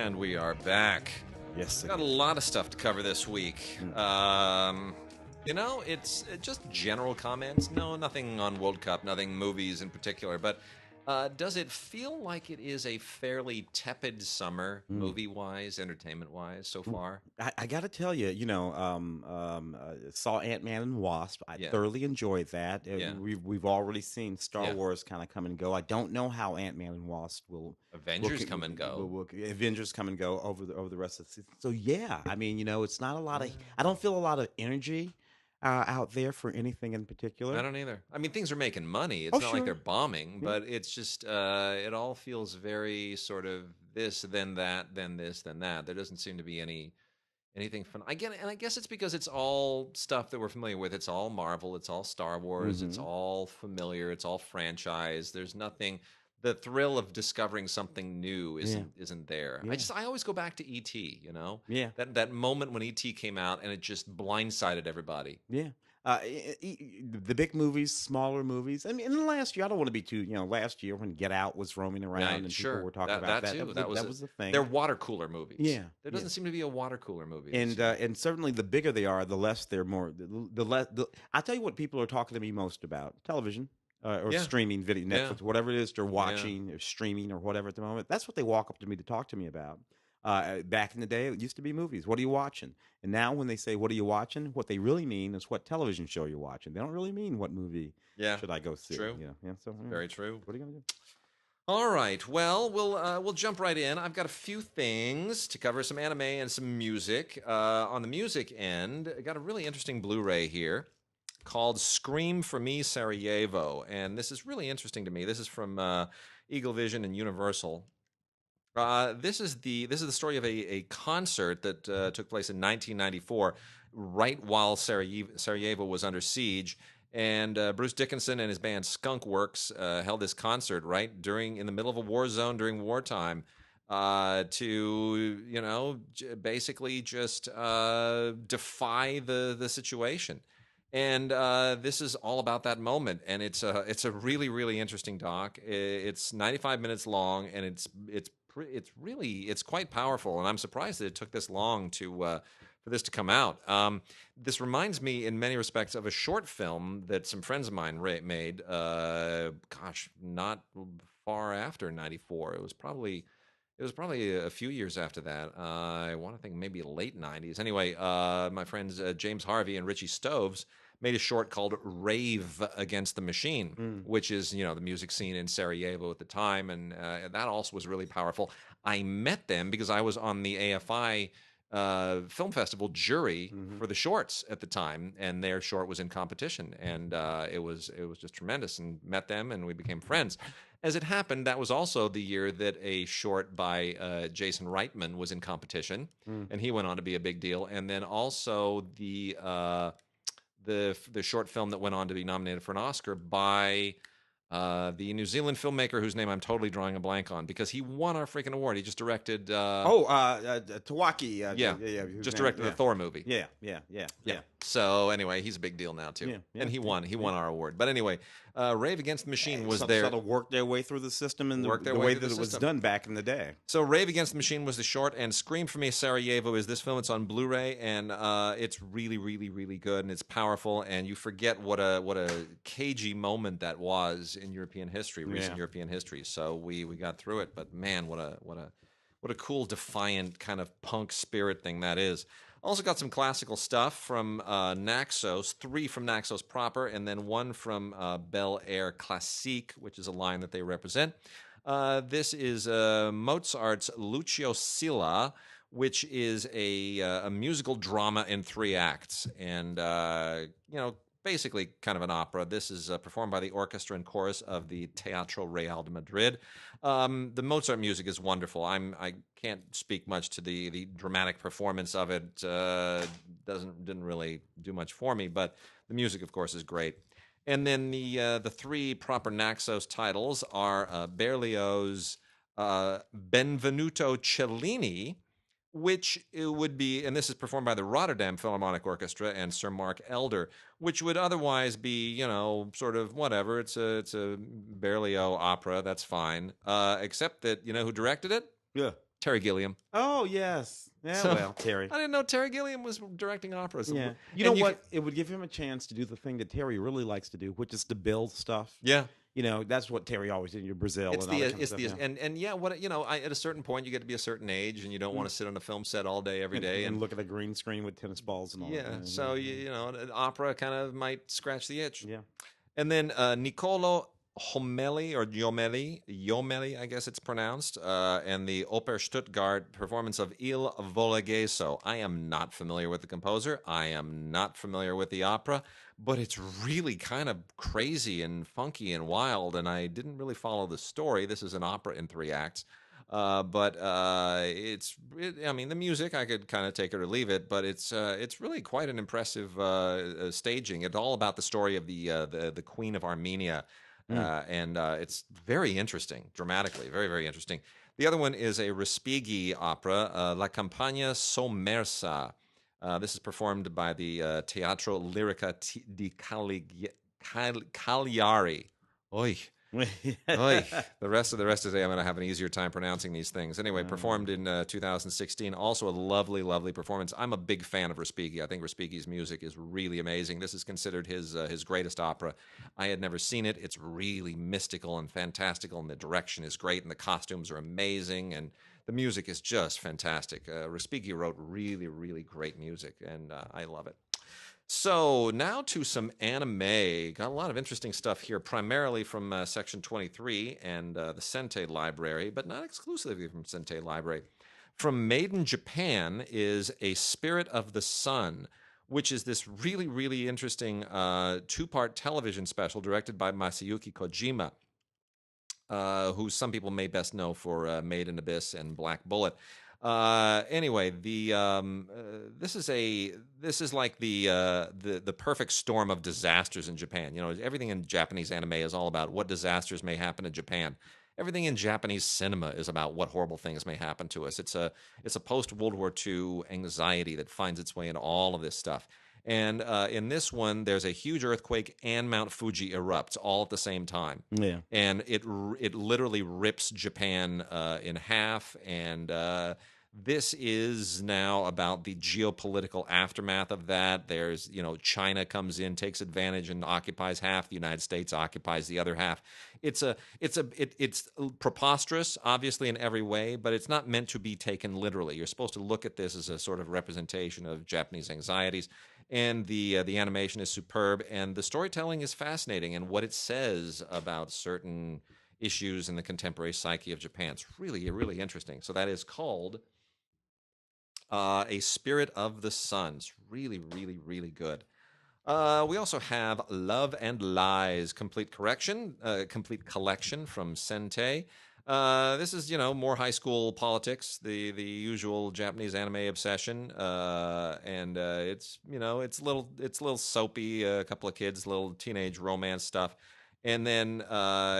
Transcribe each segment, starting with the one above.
And we are back. Yes. Got a lot of stuff to cover this week. It's just general comments. No, nothing on World Cup, nothing movies in particular. But does it feel like it is a fairly tepid summer, movie-wise, entertainment-wise, so far? I got to tell you, saw Ant-Man and Wasp. I thoroughly enjoyed that. We've already seen Star Wars kind of come and go. I don't know how Ant-Man and Wasp will Avengers come and go. Avengers come and go over the rest of the season. So yeah, I mean, it's not a lot of. I don't feel a lot of energy out there for anything in particular. I don't either. I mean, things are making money. It's not like they're bombing, but it's just it all feels very sort of this, then that, then this, then that. There doesn't seem to be anything fun. I get it, and I guess it's because it's all stuff that we're familiar with. It's all Marvel. It's all Star Wars. It's all familiar. It's all franchise. There's nothing. The thrill of discovering something new isn't there. Yeah. I always go back to E.T., Yeah. That moment when E.T. came out and it just blindsided everybody. Yeah. The big movies, smaller movies. I mean, in the last year, I don't want to be too, last year when Get Out was roaming around and people were talking about that. That was the thing. They're water cooler movies. Yeah. There doesn't seem to be a water cooler movie. And certainly the bigger they are, the less they're more, the less, I tell you what people are talking to me most about: television. Or streaming video, Netflix, whatever it is they're watching or streaming or whatever at the moment. That's what they walk up to me to talk to me about. Back in the day, it used to be movies. What are you watching? And now when they say, what are you watching? What they really mean is what television show you're watching. They don't really mean what movie should I go see. True. So, very true. What are you going to do? All right. Well, we'll jump right in. I've got a few things to cover, some anime and some music. On the music end, I got a really interesting Blu-ray here called Scream for Me, Sarajevo. And this is really interesting to me. This is from Eagle Vision and Universal. This is the story of a concert that took place in 1994, right while Sarajevo was under siege. And Bruce Dickinson and his band Skunkworks held this concert right in the middle of a war zone during wartime to, basically just defy the situation. And this is all about that moment, and it's a really, really interesting doc. It's 95 minutes long, and it's quite powerful. And I'm surprised that it took this long for this to come out. This reminds me, in many respects, of a short film that some friends of mine made. Not far after '94. It was probably a few years after that. I want to think maybe late 90s. Anyway, my friends James Harvey and Richie Stoves made a short called Rave Against the Machine, which is, the music scene in Sarajevo at the time. And that also was really powerful. I met them because I was on the AFI Film Festival jury for the shorts at the time, and their short was in competition. And it was just tremendous, and met them and we became friends. As it happened, that was also the year that a short by Jason Reitman was in competition, and he went on to be a big deal. And then also the short film that went on to be nominated for an Oscar by the New Zealand filmmaker whose name I'm totally drawing a blank on, because he won our freaking award. He just directed Tawaki. Just directed the Thor movie. Yeah. So anyway, he's a big deal now too. And he won our award. But anyway, Rave Against the Machine was there. Sort of worked their way through the system in the way that it was done back in the day. So Rave Against the Machine was the short, and Scream for Me, Sarajevo is this film. It's on Blu-ray, and it's really, really, really good, and it's powerful, and you forget what a cagey moment that was in European history, recent European history. So we got through it, but man, what a cool, defiant kind of punk spirit thing that is. Also got some classical stuff from Naxos, 3 from Naxos proper, and then 1 from Bel Air Classique, which is a line that they represent. This is Mozart's Lucio Silla, which is a musical drama in 3 acts, and basically kind of an opera. This is performed by the orchestra and chorus of the Teatro Real de Madrid. The Mozart music is wonderful. I can't speak much to the dramatic performance of it. Didn't really do much for me, but the music, of course, is great. And then the 3 proper Naxos titles are Berlioz, Benvenuto Cellini, which it would be, and this is performed by the Rotterdam Philharmonic Orchestra and Sir Mark Elder, which would otherwise be, sort of whatever. It's a Berlioz opera. That's fine. Except that, who directed it? Yeah. Terry Gilliam. Oh yes, yeah. So, Well, Terry. I didn't know Terry Gilliam was directing operas. Yeah, you know what? It would give him a chance to do the thing that Terry really likes to do, which is to build stuff. Yeah. You know, that's what Terry always did in Brazil It's and all the that kind it's of the stuff. Yeah. and yeah, what at a certain point you get to be a certain age and you don't want to sit on a film set all day every day and look at a green screen with tennis balls and all that. yeah. So you know, an opera kind of might scratch the itch. Yeah. And then Niccolo Jomeli, I guess it's pronounced, and the Oper Stuttgart performance of Il Volageso. I am not familiar with the composer. I am not familiar with the opera, but it's really kind of crazy and funky and wild, and I didn't really follow the story. This is an opera in 3 acts. But I mean, the music, I could kind of take it or leave it, but it's really quite an impressive staging. It's all about the story of the Queen of Armenia. And it's very interesting, dramatically, very, very interesting. The other one is a Respighi opera, La Campagna Sommersa. This is performed by the Teatro Lirica di Cagliari. Oy. Oy. The rest of the day, I'm going to have an easier time pronouncing these things. Anyway, performed in 2016. Also a lovely, lovely performance. I'm a big fan of Respighi. I think Respighi's music is really amazing. This is considered his greatest opera. I had never seen it. It's really mystical and fantastical, and the direction is great, and the costumes are amazing, and the music is just fantastic. Respighi wrote really, really great music, and I love it. So now to some anime. Got a lot of interesting stuff here, primarily from Section 23 and the Sentai Library, but not exclusively from Sentai Library. From Made in Japan is A Spirit of the Sun, which is this really, really interesting 2-part television special directed by Masayuki Kojima, who some people may best know for Made in Abyss and Black Bullet. Anyway, this is like the perfect storm of disasters in Japan. You know, everything in Japanese anime is all about what disasters may happen in Japan. Everything in Japanese cinema is about what horrible things may happen to us. It's a post World War II anxiety that finds its way into all of this stuff. And in this one, there's a huge earthquake and Mount Fuji erupts all at the same time. Yeah, and it literally rips Japan in half. And this is now about the geopolitical aftermath of that. There's, you know, China comes in, takes advantage, and occupies half. The United States occupies the other half. It's preposterous, obviously, in every way, but it's not meant to be taken literally. You're supposed to look at this as a sort of representation of Japanese anxieties. And the animation is superb, and the storytelling is fascinating, and what it says about certain issues in the contemporary psyche of Japan. It's really, really interesting. So that is called A Spirit of the Sun. It's really, really, really good. We also have Love and Lies, complete collection from Sentai. This is, you know, more high school politics, the usual Japanese anime obsession, and it's, you know, it's a little soapy, a couple of kids, little teenage romance stuff, and then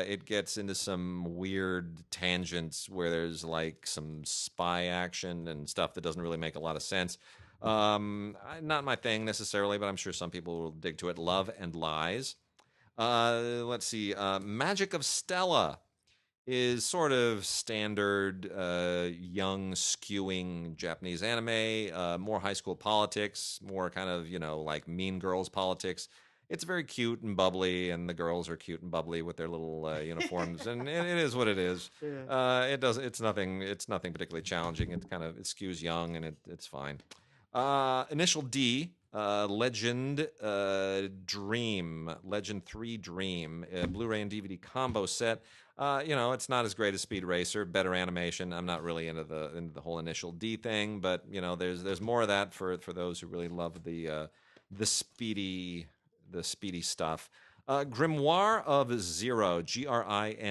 it gets into some weird tangents where there's like some spy action and stuff that doesn't really make a lot of sense. Not my thing necessarily, but I'm sure some people will dig to it. Love and Lies. Let's see, Magic of Stella is sort of standard young skewing Japanese anime, more high school politics, more kind of, you know, like Mean Girls politics. It's very cute and bubbly, and the girls are cute and bubbly with their little uniforms, and it is what it is. Yeah. It's nothing particularly challenging. It skews young, and it's fine. Initial D, Legend Dream, Legend 3 Dream, Blu-ray and DVD combo set. You know, it's not as great as Speed Racer, better animation. I'm not really into the whole Initial D thing, but you know, there's more of that for those who really love the speedy stuff. Grimoire of Zero, Grimoire,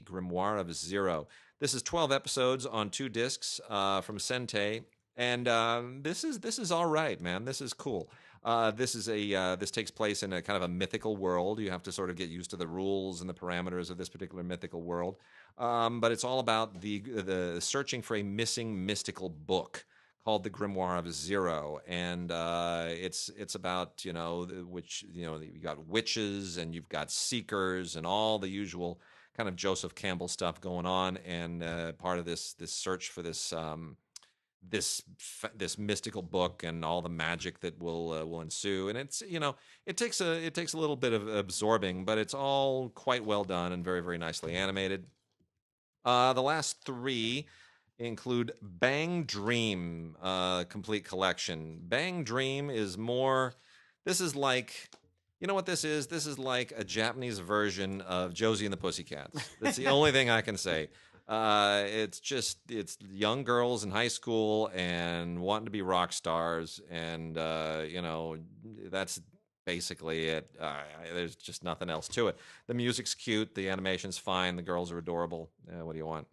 Grimoire of Zero. This is 12 episodes on 2 discs from Sentai. And this is all right, man. This is cool. This takes place in a kind of a mythical world. You have to sort of get used to the rules and the parameters of this particular mythical world. But it's all about the searching for a missing mystical book called the Grimoire of Zero, and it's about, you got witches and you've got seekers and all the usual kind of Joseph Campbell stuff going on, and part of this search for this this mystical book and all the magic that will ensue. And it's, it takes a little bit of absorbing, but it's all quite well done and very, very nicely animated. The last three include Bang Dream, Complete Collection. Bang Dream is more. This is like. You know what this is? This is like a Japanese version of Josie and the Pussycats. That's the only thing I can say. It's young girls in high school and wanting to be rock stars, and that's basically it. There's just nothing else to it. The music's cute, the animation's fine, the girls are adorable. What do you want?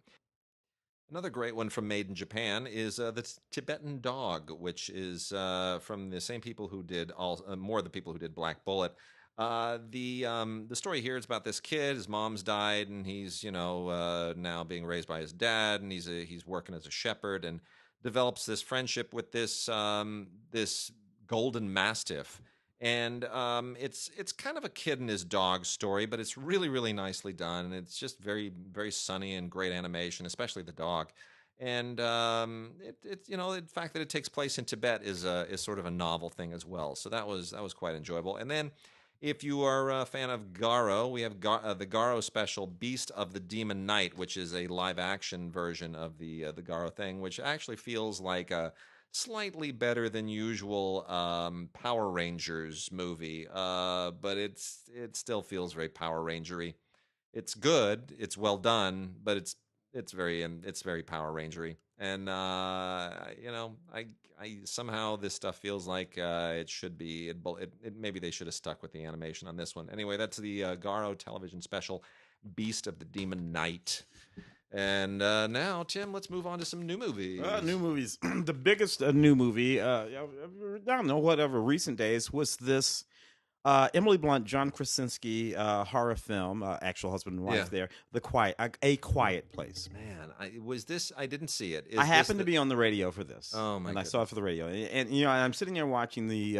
Another great one from Made in Japan is the Tibetan Dog, which is from the same people who did more of the people who did Black Bullet. The story here is about this kid. His mom's died, and he's now being raised by his dad, and he's working as a shepherd, and develops this friendship with this this golden mastiff. And it's kind of a kid and his dog story, but it's really, really nicely done, and it's just very, very sunny and great animation, especially the dog. And the fact that it takes place in Tibet is sort of a novel thing as well. So that was quite enjoyable. And then, if you are a fan of Garo, we have the Garo special, Beast of the Demon Knight, which is a live-action version of the Garo thing, which actually feels like a slightly better than usual Power Rangers movie, but it still feels very Power Rangery. It's good, it's well done, but it's very Power Rangery, and I somehow this stuff feels like it should be. Maybe they should have stuck with the animation on this one. Anyway, that's the Garo television special, Beast of the Demon Knight. And now, Tim, let's move on to some new movies. New movies. The biggest new movie, I don't know, whatever, recent days, was this Emily Blunt, John Krasinski horror film, actual husband and wife there, A Quiet Place. Man, I didn't see it. I happened to be on the radio for this. Oh, my And goodness. I saw it for the radio. And I'm sitting there watching the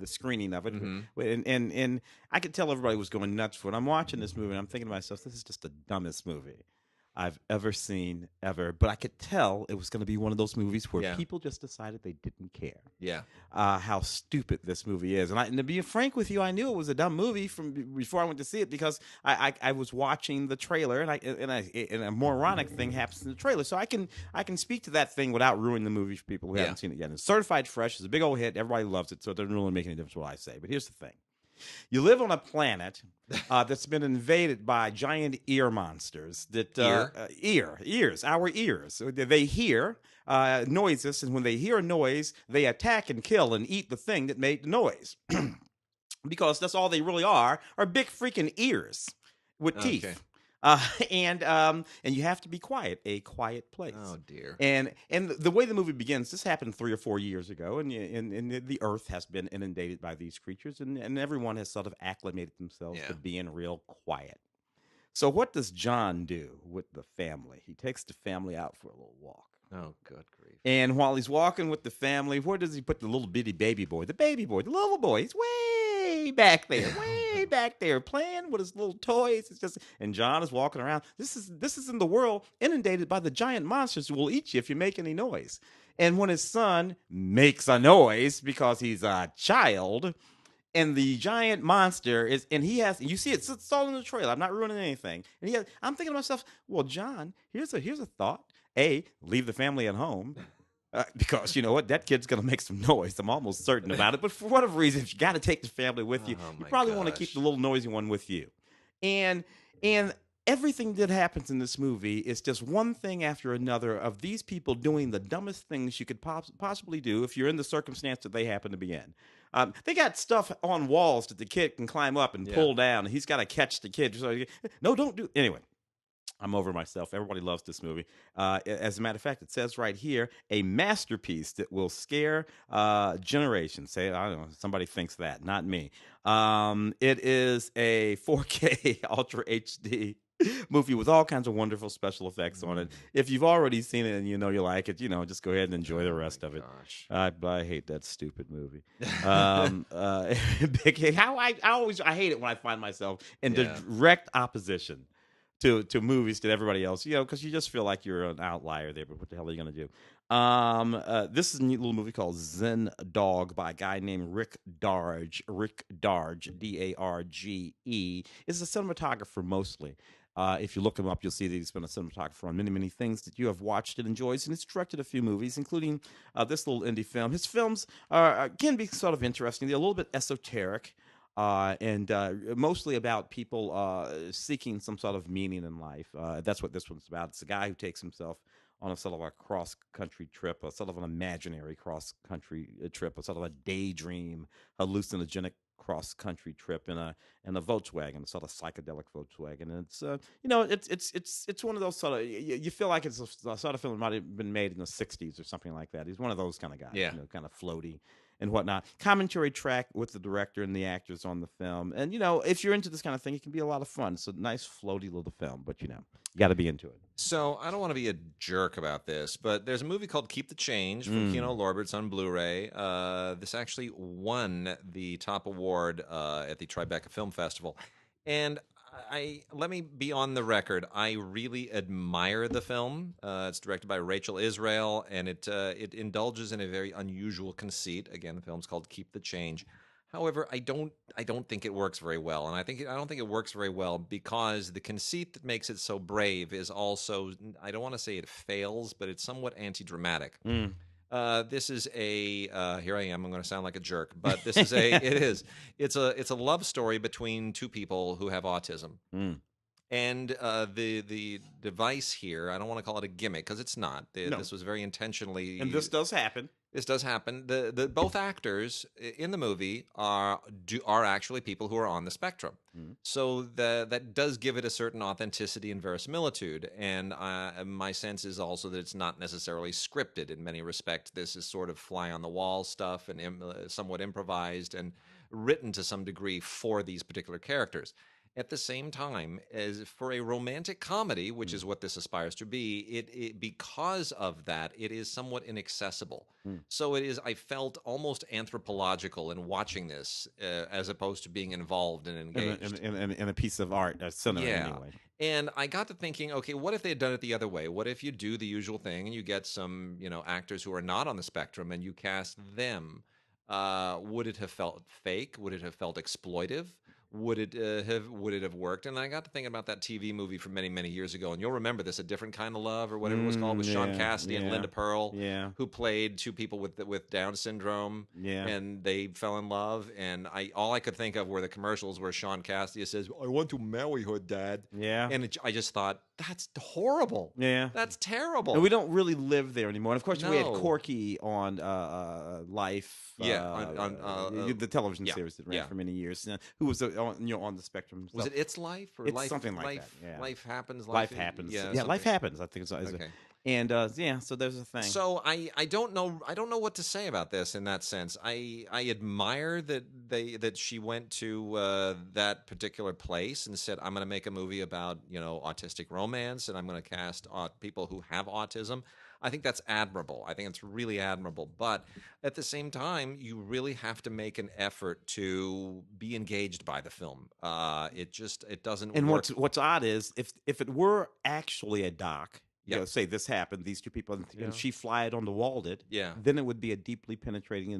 screening of it. Mm-hmm. And I could tell everybody was going nuts for it. I'm watching this movie, and I'm thinking to myself, this is just the dumbest movie I've ever seen, ever. But I could tell it was going to be one of those movies where people just decided they didn't care. Yeah. How stupid this movie is. And to be frank with you, I knew it was a dumb movie from before I went to see it, because I was watching the trailer, and a moronic thing happens in the trailer. So I can speak to that thing without ruining the movie for people who haven't seen it yet. And it's certified fresh. It's a big old hit. Everybody loves it, so it doesn't really make any difference what I say. But here's the thing. You live on a planet that's been invaded by giant ear monsters. That ears, our ears. They hear noises, and when they hear a noise, they attack and kill and eat the thing that made the noise. Because that's all they really are big freaking ears with teeth. Okay. And you have to be quiet, A Quiet Place. Oh dear. And the way the movie begins, this happened 3 or 4 years ago, and the earth has been inundated by these creatures, and everyone has sort of acclimated themselves to being real quiet. So what does John do with the family? He takes the family out for a little walk. Oh, good grief. And while he's walking with the family, where does he put the little bitty baby boy? The baby boy, the little boy, he's way back there, playing with his little toys. It's just, and John is walking around. This is in the world inundated by the giant monsters who will eat you if you make any noise. And when his son makes a noise because he's a child, and the giant monster is, and he has, you see it's all in the trailer. I'm not ruining anything. And I'm thinking to myself, well, John, here's a thought. A, leave the family at home, because you know what, that kid's gonna make some noise. I'm almost certain about it. But for whatever reason, if you got to take the family with you, you probably want to keep the little noisy one with you. And everything that happens in this movie is just one thing after another of these people doing the dumbest things you could possibly do if you're in the circumstance that they happen to be in. They got stuff on walls that the kid can climb up and pull down, and he's got to catch the kid. So, no, don't do. Anyway, I'm over myself. Everybody loves this movie. As a matter of fact, it says right here, a masterpiece that will scare generations. Say, I don't know, somebody thinks that, not me. It is a 4K Ultra HD movie with all kinds of wonderful special effects on it. If you've already seen it and you know you like it, just go ahead and enjoy the rest of it. I hate that stupid movie. I hate it when I find myself in direct opposition to movies to everybody else, because you just feel like you're an outlier there. But what the hell are you going to do? This is a neat little movie called Zen Dog by a guy named Rick Darge. Rick Darge, Darge. Is a cinematographer mostly. If you look him up, you'll see that he's been a cinematographer on many, many things that you have watched and enjoyed. And he's directed a few movies, including this little indie film. His films can be sort of interesting. They're a little bit esoteric. And mostly about people seeking some sort of meaning in life. That's what this one's about. It's a guy who takes himself on a sort of a cross-country trip, a sort of an imaginary cross-country trip, a sort of a daydream, hallucinogenic cross-country trip in a Volkswagen, a sort of psychedelic Volkswagen. And it's one of those sort of, you feel like it's a sort of film that might have been made in the 60s or something like that. He's one of those kind of guys, kind of floaty and whatnot. Commentary track with the director and the actors on the film. And, if you're into this kind of thing, it can be a lot of fun. It's a nice, floaty little film, but, you got to be into it. So I don't want to be a jerk about this, but there's a movie called Keep the Change from Kino Lorbert's on Blu-ray. This actually won the top award at the Tribeca Film Festival. And let me be on the record. I really admire the film. It's directed by Rachel Israel, and it indulges in a very unusual conceit. Again, the film's called Keep the Change. However, I don't think it works very well, and I don't think it works very well because the conceit that makes it so brave is also, I don't want to say it fails, but it's somewhat anti-dramatic. This is here I am. I'm going to sound like a jerk, but this is it's a love story between two people who have autism. And the device here, I don't want to call it a gimmick because it's not. No. This was very intentionally. And this does happen. This does happen. The both actors in the movie are actually people who are on the spectrum. So that does give it a certain authenticity and verisimilitude. And my sense is also that it's not necessarily scripted in many respects. This is sort of fly on the wall stuff and somewhat improvised and written to some degree for these particular characters. At the same time, as for a romantic comedy, which is what this aspires to be, it because of that, it is somewhat inaccessible. So it is. I felt almost anthropological in watching this, as opposed to being involved and engaged in a piece of art, cinema anyway. And I got to thinking, okay, what if they had done it the other way? What if you do the usual thing and you get some, actors who are not on the spectrum and you cast them? Would it have felt fake? Would it have felt exploitive? Would it have worked? And I got to thinking about that TV movie from many, many years ago. And you'll remember this, A Different Kind of Love, or whatever it was called, with Sean Cassidy and Linda Pearl, who played two people with Down syndrome. And they fell in love. And all I could think of were the commercials where Sean Cassidy says, "I want to marry her, Dad." And I just thought, that's horrible. That's terrible. And we don't really live there anymore. And of course, we had Corky on Life. On the television series that ran for many years. Who was on the spectrum. Was it It's Life or it's Life? Something like Life, that. Yeah. Life Happens. Life Happens. Yeah, Life Happens. I think it's okay. And so there's a thing. So I don't know what to say about this in that sense. I admire that she went to that particular place and said, I'm going to make a movie about autistic romance, and I'm going to cast people who have autism. I think that's admirable. I think it's really admirable. But at the same time, you really have to make an effort to be engaged by the film. It doesn't and work. What's odd is if it were actually a doc, say this happened, these two people, and she fly it on the wall then it would be a deeply penetrating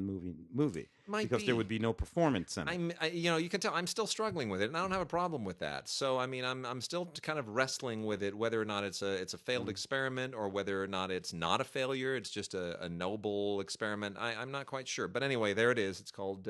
movie. Because there would be no performance in it. You can tell I'm still struggling with it, and I don't have a problem with that. So I mean, I'm still kind of wrestling with it, whether or not it's a failed experiment or whether or not it's not a failure. It's just a noble experiment. I'm not quite sure, but anyway, there it is. It's called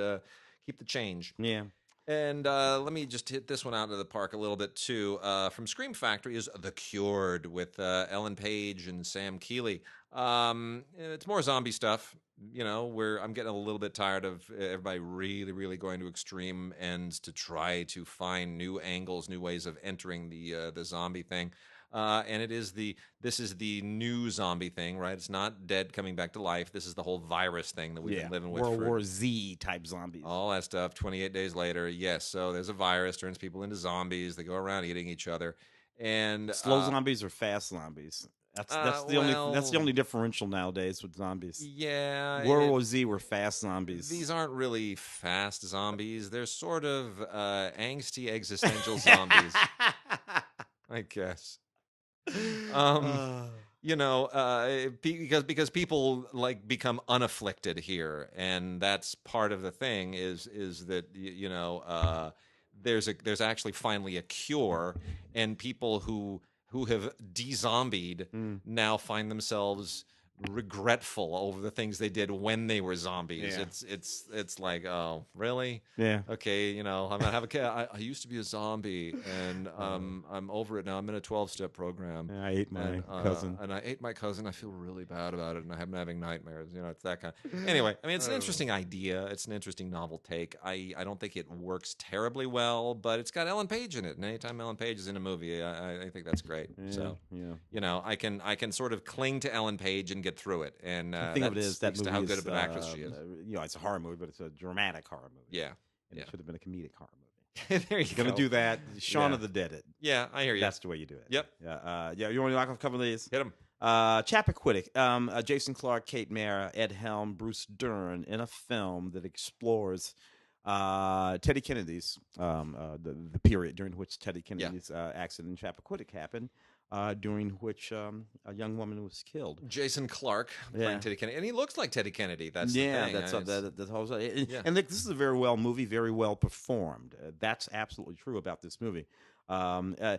Keep the Change. Yeah. And let me just hit this one out of the park a little bit, too. From Scream Factory is The Cured with Ellen Page and Sam Keeley. It's more zombie stuff, where I'm getting a little bit tired of everybody really, really going to extreme ends to try to find new angles, new ways of entering the zombie thing. And this is the new zombie thing, right? It's not dead coming back to life. This is the whole virus thing that we've been living with. World War Z type zombies. All that stuff, 28 days later. Yes, so there's a virus, turns people into zombies. They go around eating each other. And slow zombies or fast zombies. That's the only differential nowadays with zombies. Yeah, World War Z were fast zombies. These aren't really fast zombies. They're sort of angsty existential zombies, I guess. You know, because people like become unafflicted here, and that's part of the thing is that you know there's actually finally a cure, and people who have de-zombied now find themselves regretful over the things they did when they were zombies. Yeah. It's like, oh, really? Yeah. Okay, you know, I'm gonna have a kid. I used to be a zombie, and I'm over it now. I'm in a 12-step program. I ate my cousin, and I ate my cousin. I feel really bad about it, and I'm having nightmares. You know, it's that kind. Anyway, I mean, it's an interesting idea. It's an interesting novel take. I don't think it works terribly well, but it's got Ellen Page in it, and anytime Ellen Page is in a movie, I think that's great. So, you know, I can sort of cling to Ellen Page and get through it. And the thing of it is that movie how good of an actress she is. You know, it's a horror movie, but it's a dramatic horror movie. Yeah, and it should have been a comedic horror movie. There you go. Gonna do that. Shaun of the Dead. It. Yeah, I hear you. That's the way you do it. Yep. Yeah. You want to knock off a couple of these? Hit them. Chappaquiddick. Jason Clarke, Kate Mara, Ed Helm, Bruce Dern in a film that explores Teddy Kennedy's the period during which Teddy Kennedy's accident in Chappaquiddick happened. During which a young woman was killed. Jason Clarke playing Teddy Kennedy, and he looks like Teddy Kennedy. That's the thing. That's whole. And this is a very well movie, very well performed. That's absolutely true about this movie. The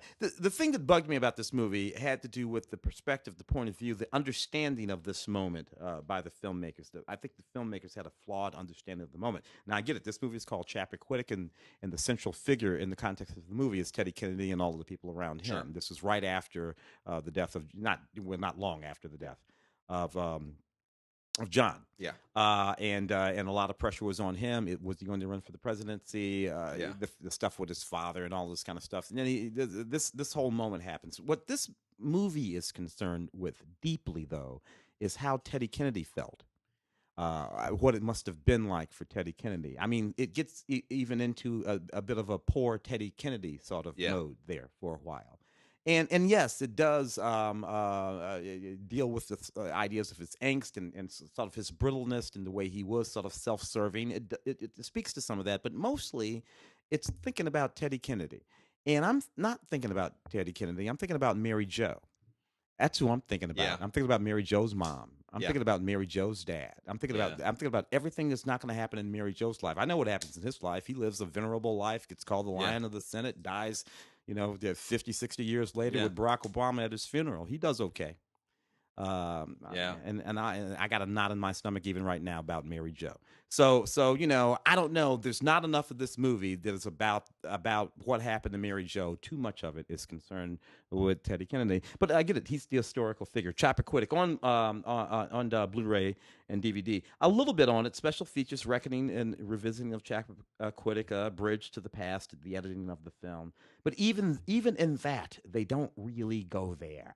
thing that bugged me about this movie had to do with the perspective, the point of view, the understanding of this moment by the filmmakers. I think the filmmakers had a flawed understanding of the moment. Now, I get it. This movie is called Chappaquiddick, and the central figure in the context of the movie is Teddy Kennedy and all of the people around him. Sure. This was right after the death of, not long after the death of John. Yeah. And a lot of pressure was on him. Was he going to run for the presidency? The stuff with his father and all this kind of stuff. And then this whole moment happens. What this movie is concerned with deeply, though, is how Teddy Kennedy felt. What it must have been like for Teddy Kennedy. I mean, it gets even into a bit of a poor Teddy Kennedy sort of mode there for a while. And yes, it does deal with the ideas of his angst and sort of his brittleness and the way he was sort of self-serving. It speaks to some of that, but mostly it's thinking about Teddy Kennedy. And I'm not thinking about Teddy Kennedy. I'm thinking about Mary Jo. That's who I'm thinking about. Yeah. I'm thinking about Mary Jo's mom. I'm thinking about Mary Jo's dad. I'm thinking about everything that's not going to happen in Mary Jo's life. I know what happens in his life. He lives a venerable life, gets called the Lion of the Senate, dies, 50, 60 years later with Barack Obama at his funeral. He does okay. And I got a knot in my stomach even right now about Mary Jo. So I don't know. There's not enough of this movie that is about what happened to Mary Jo. Too much of it is concerned with Teddy Kennedy. But I get it. He's the historical figure. Chappaquiddick on Blu-ray and DVD. A little bit on it. Special features, reckoning and revisiting of Chappaquiddick, bridge to the past, the editing of the film. But even in that, they don't really go there.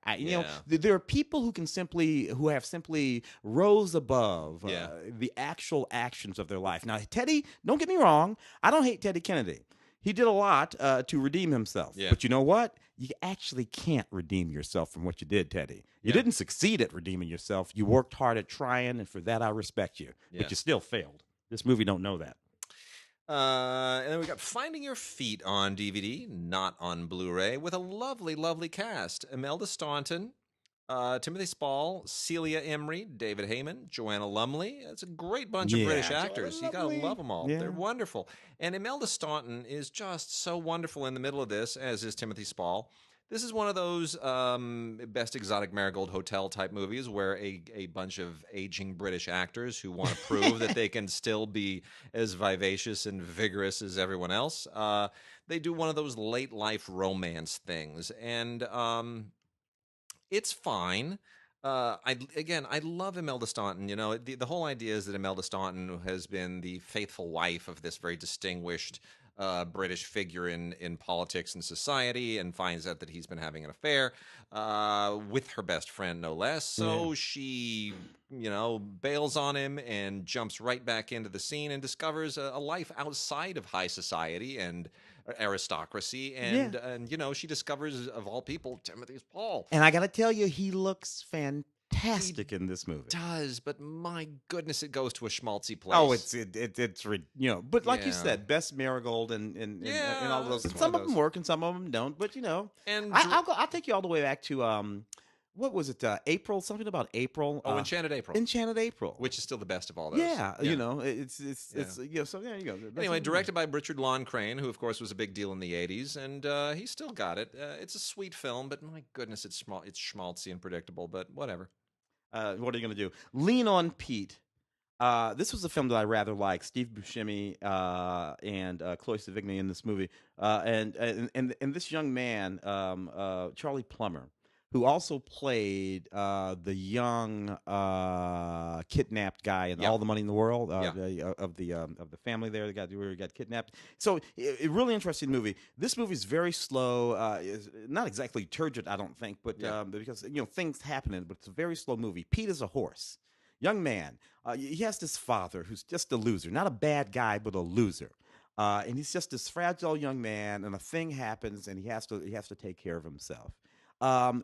There are people who have simply rose above the actual actions of their life. Now, Teddy, don't get me wrong, I don't hate Teddy Kennedy. He did a lot to redeem himself. Yeah. But you know what? You actually can't redeem yourself from what you did, Teddy. You didn't succeed at redeeming yourself. You worked hard at trying, and for that I respect you. Yeah. But you still failed. This movie don't know that. And then we got Finding Your Feet on DVD, not on Blu-ray, with a lovely, lovely cast. Imelda Staunton, Timothy Spall, Celia Emery, David Heyman, Joanna Lumley. It's a great bunch of British actors. You gotta love them all. Yeah. They're wonderful. And Imelda Staunton is just so wonderful in the middle of this, as is Timothy Spall. This is one of those Best Exotic Marigold Hotel type movies where a bunch of aging British actors who want to prove that they can still be as vivacious and vigorous as everyone else, they do one of those late life romance things. And it's fine. I love Imelda Staunton. The whole idea is that Imelda Staunton has been the faithful wife of this very distinguished British figure in politics and society, and finds out that he's been having an affair with her best friend, no less. So she, bails on him and jumps right back into the scene and discovers a life outside of high society and aristocracy, and you know, she discovers, of all people, Timothy's Paul. And I got to tell you, he looks fantastic in this movie. Does, but my goodness, it goes to a schmaltzy place. Oh, it's you know, but like you said, best Marigold and all of those. And some of them work and some of them don't. But you know, and I'll take you all the way back to what was it? April, something about April. Oh, Enchanted April. Enchanted April, which is still the best of all those. Yeah, you know, it's you know. So there you go. Anyway, directed by Richard Lawn Crane, who of course was a big deal in the '80s, and he still got it. It's a sweet film, but my goodness, it's schmaltzy and predictable. But whatever. What are you going to do? Lean on Pete. This was a film that I rather liked. Steve Buscemi and Chloe Sevigny in this movie, and this young man, Charlie Plummer, who also played the young kidnapped guy in All the Money in the World of the family there that got kidnapped. So a really interesting movie. This movie is very slow. Is not exactly turgid, I don't think, but because you know things happen in it. But it's a very slow movie. Pete is a horse, young man. He has this father who's just a loser, not a bad guy, but a loser. And he's just this fragile young man, and a thing happens, and he has to take care of himself.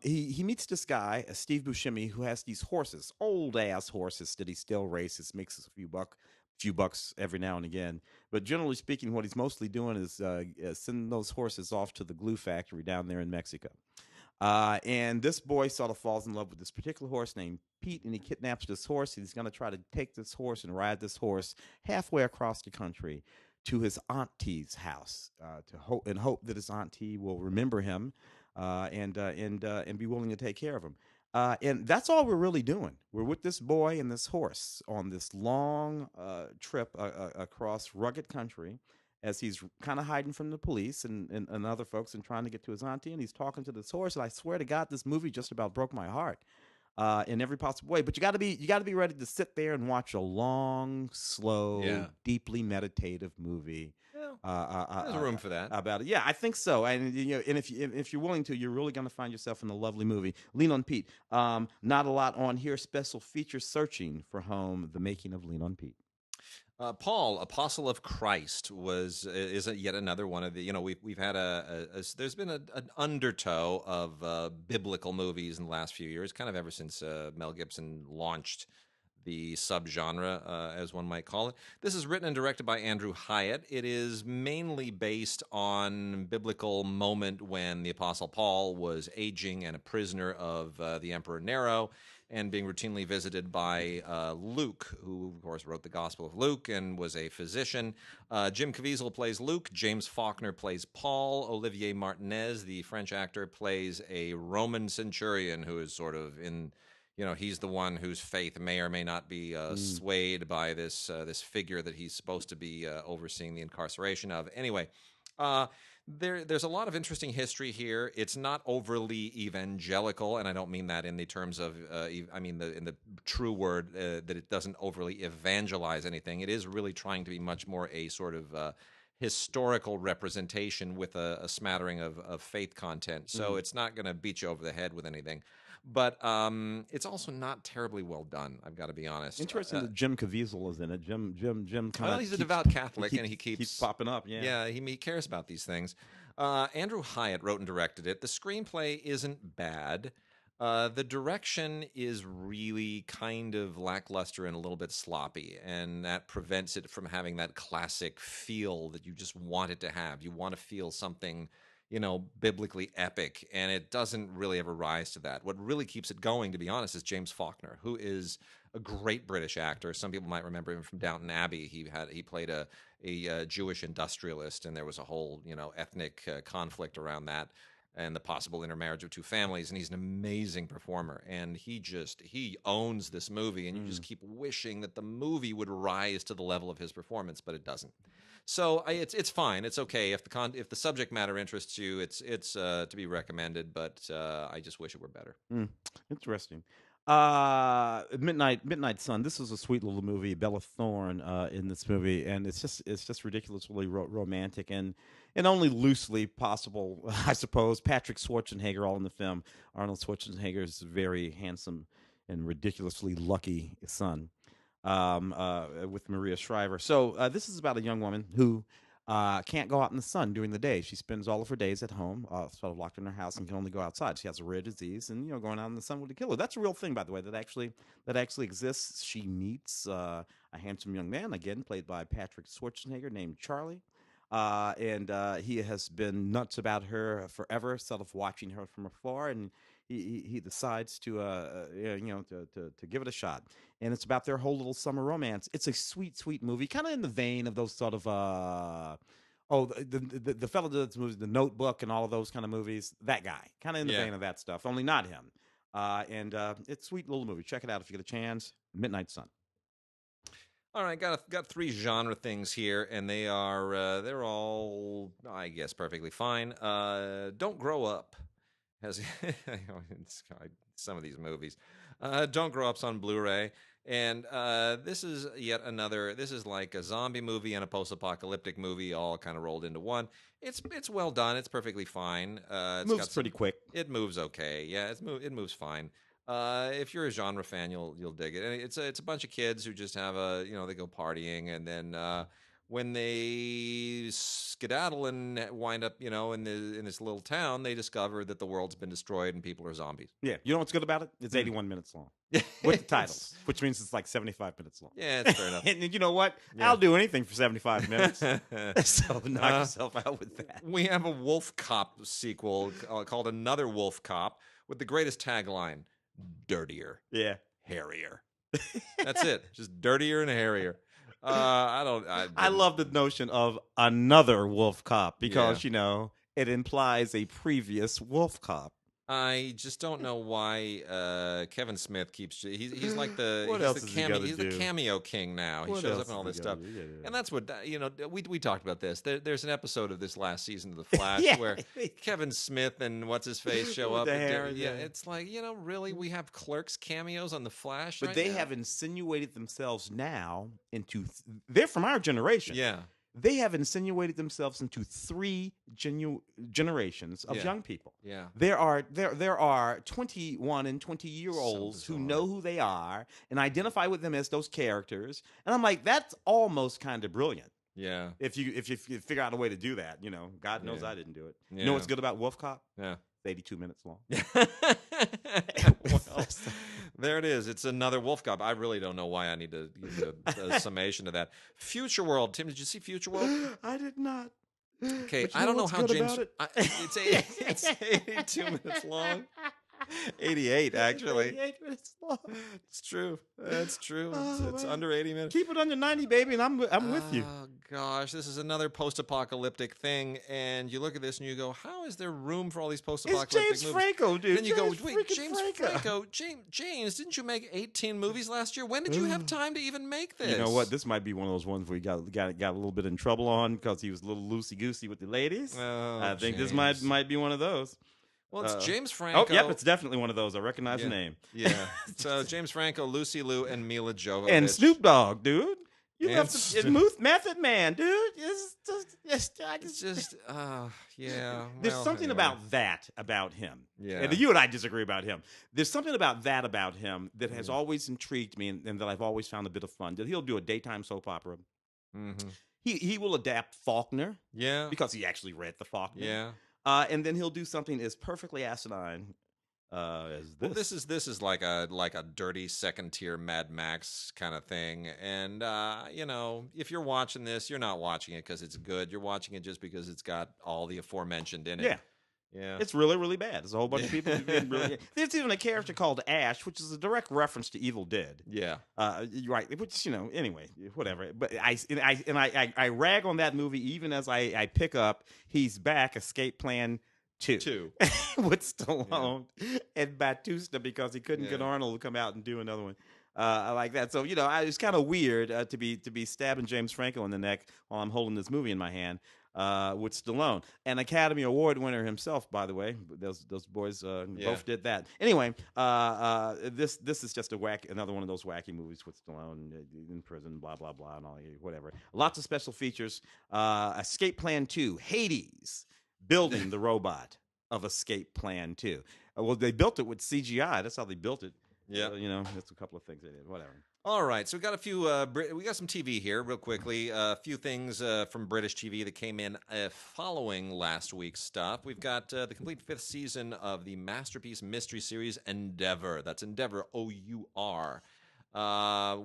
He meets this guy, Steve Buscemi, who has these horses, old ass horses that he still races, makes a few bucks every now and again. But generally speaking, what he's mostly doing is sending those horses off to the glue factory down there in Mexico. And this boy sort of falls in love with this particular horse named Pete, and he kidnaps this horse. He's going to try to take this horse and ride this horse halfway across the country to his auntie's house, in hope that his auntie will remember him. And be willing to take care of him. And that's all we're really doing. We're with this boy and this horse on this long trip across rugged country as he's kind of hiding from the police and other folks and trying to get to his auntie. And he's talking to this horse. And I swear to God, this movie just about broke my heart in every possible way. But you got to be ready to sit there and watch a long, slow, deeply meditative movie. There's room for that. About it. Yeah, I think so. And you know, and if you're willing to, you're really going to find yourself in a lovely movie. Lean on Pete. Not a lot on here. Special feature Searching for Home, the making of Lean on Pete. Paul, Apostle of Christ, is yet another one of the, you know, we've had there's been an undertow of biblical movies in the last few years, kind of ever since Mel Gibson launched the subgenre, as one might call it. This is written and directed by Andrew Hyatt. It is mainly based on biblical moment when the Apostle Paul was aging and a prisoner of the Emperor Nero, and being routinely visited by Luke, who, of course, wrote the Gospel of Luke and was a physician. Jim Caviezel plays Luke. James Faulkner plays Paul. Olivier Martinez, the French actor, plays a Roman centurion who is sort of in... You know, he's the one whose faith may or may not be swayed by this figure that he's supposed to be overseeing the incarceration of. Anyway, there's a lot of interesting history here. It's not overly evangelical, and I don't mean that in the terms of I mean in the true word that it doesn't overly evangelize anything. It is really trying to be much more a sort of historical representation with a smattering of faith content. So it's not going to beat you over the head with anything. But it's also not terribly well done, I've got to be honest. Interesting that Jim Caviezel is in it. Jim kind of... Well, he's a devout Catholic, and he keeps popping up. Yeah, he cares about these things. Andrew Hyatt wrote and directed it. The screenplay isn't bad. The direction is really kind of lackluster and a little bit sloppy, and that prevents it from having that classic feel that you just want it to have. You want to feel something... you know, biblically epic, and it doesn't really ever rise to that. What really keeps it going, to be honest, is James Faulkner, who is a great British actor. Some people might remember him from Downton Abbey. He played a Jewish industrialist, and there was a whole, you know, ethnic conflict around that and the possible intermarriage of two families, and he's an amazing performer, and he owns this movie, and you just keep wishing that the movie would rise to the level of his performance, but it doesn't. So it's fine. It's okay if the subject matter interests you. It's to be recommended, but I just wish it were better. Interesting. Midnight Sun. This is a sweet little movie. Bella Thorne in this movie, and it's just ridiculously romantic and only loosely possible, I suppose. Patrick Schwarzenegger all in the film. Arnold Schwarzenegger's very handsome and ridiculously lucky son. With Maria Shriver. So this is about a young woman who can't go out in the sun during the day. She spends all of her days at home, sort of locked in her house, and can only go outside. She has a rare disease, and going out in the sun would kill her. That's a real thing, by the way, that actually exists. She meets a handsome young man, again played by Patrick Schwarzenegger, named Charlie. And he has been nuts about her forever, sort of watching her from afar, and he decides to give it a shot. And it's about their whole little summer romance. It's a sweet, sweet movie, kind of in the vein of those sort of the fellow that does movies, The Notebook, and all of those kind of movies. That guy, kind of in the vein of that stuff, only not him. And it's a sweet little movie. Check it out if you get a chance. Midnight Sun. All right, got 3 genre things here, and they're all, I guess, perfectly fine. Don't Grow Up has some of these movies. Don't Grow Up's on Blu-ray, and this is yet another. This is like a zombie movie and a post-apocalyptic movie all kind of rolled into one. It's well done. It's perfectly fine. It moves pretty quick. It moves okay. Yeah, it moves fine. If you're a genre fan, you'll dig it. And it's a bunch of kids who just have they go partying, and then when they skedaddle and wind up in this little town, they discover that the world's been destroyed and people are zombies. Yeah, you know what's good about it? It's 81 minutes long with the titles, which means it's like 75 minutes long. Yeah, it's fair enough. And you know what? Yeah. I'll do anything for 75 minutes. So knock yourself out with that. We have a Wolfcop sequel called Another Wolfcop with the greatest tagline: dirtier, hairier. That's it. Just dirtier and hairier. I love the notion of another wolf cop because it implies a previous wolf cop. I just don't know why Kevin Smith keeps. He's like the he's the cameo king now. He shows up in all this stuff, and that's what we talked about this. There's an episode of this last season of The Flash where Kevin Smith and what's his face show up. It's like really we have Clerks cameos on The Flash, but they have insinuated themselves now into. They're from our generation. Yeah. They have insinuated themselves into 3 generations of young people. Yeah, there are 21 and 20-year-olds who know who they are and identify with them as those characters. And I'm like, that's almost kind of brilliant. Yeah, if you figure out a way to do that, God knows I didn't do it. Yeah. You know what's good about Wolf Cop? Yeah. 82 minutes long. Well, there it is. It's another Wolf Cop. I really don't know why I need to use a summation of that. Future World. Tim, did you see Future World? I did not. Okay, I don't know how James. It's 82 minutes long. 88, actually. 88 minutes long. It's true. That's true. It's under 80 minutes. Keep it under 90, baby, and I'm with you. Oh, gosh. This is another post-apocalyptic thing, and you look at this and you go, how is there room for all these post-apocalyptic movies? It's James Franco, dude. Then you go, wait, James Franco. James, didn't you make 18 movies last year? When did you have time to even make this? You know what? This might be one of those ones where he got a little bit in trouble on because he was a little loosey-goosey with the ladies. Oh, I think this might be one of those. Well, it's James Franco. Oh, yep, it's definitely one of those. I recognize the name. Yeah. So James Franco, Lucy Liu, and Mila Jovovich. And Snoop Dogg, dude. You left the Method Man, dude. It's just yeah. There's something about that about him. Yeah. And you and I disagree about him. There's something about that about him that has always intrigued me and that I've always found a bit of fun. He'll do a daytime soap opera. Mm-hmm. He will adapt Faulkner. Yeah. Because he actually read the Faulkner. Yeah. And then he'll do something as perfectly asinine as this. Well, this is like a dirty second tier Mad Max kind of thing. And if you're watching this, you're not watching it because it's good. You're watching it just because it's got all the aforementioned in it. Yeah. Yeah. It's really, really bad. There's a whole bunch of people who did really. There's even a character called Ash, which is a direct reference to Evil Dead. Yeah. Right. Which anyway, whatever. But I rag on that movie even as I pick up He's Back, Escape Plan 2. With Stallone and Batista because he couldn't get Arnold to come out and do another one. I like that. So it's kind of weird to be stabbing James Franco in the neck while I'm holding this movie in my hand. With Stallone, an Academy Award winner himself, by the way. Those boys both did that. Anyway, this is just another one of those wacky movies with Stallone in prison, blah blah blah, and all whatever. Lots of special features. Escape Plan 2, Hades, building the robot of Escape Plan 2. Well, they built it with CGI. That's how they built it. Yeah, that's a couple of things they did. Whatever. All right, so we got a few. We got some TV here, real quickly. A few things from British TV that came in following last week's stuff. We've got the complete 5th season of the masterpiece mystery series Endeavour. That's Endeavour, O-U-R,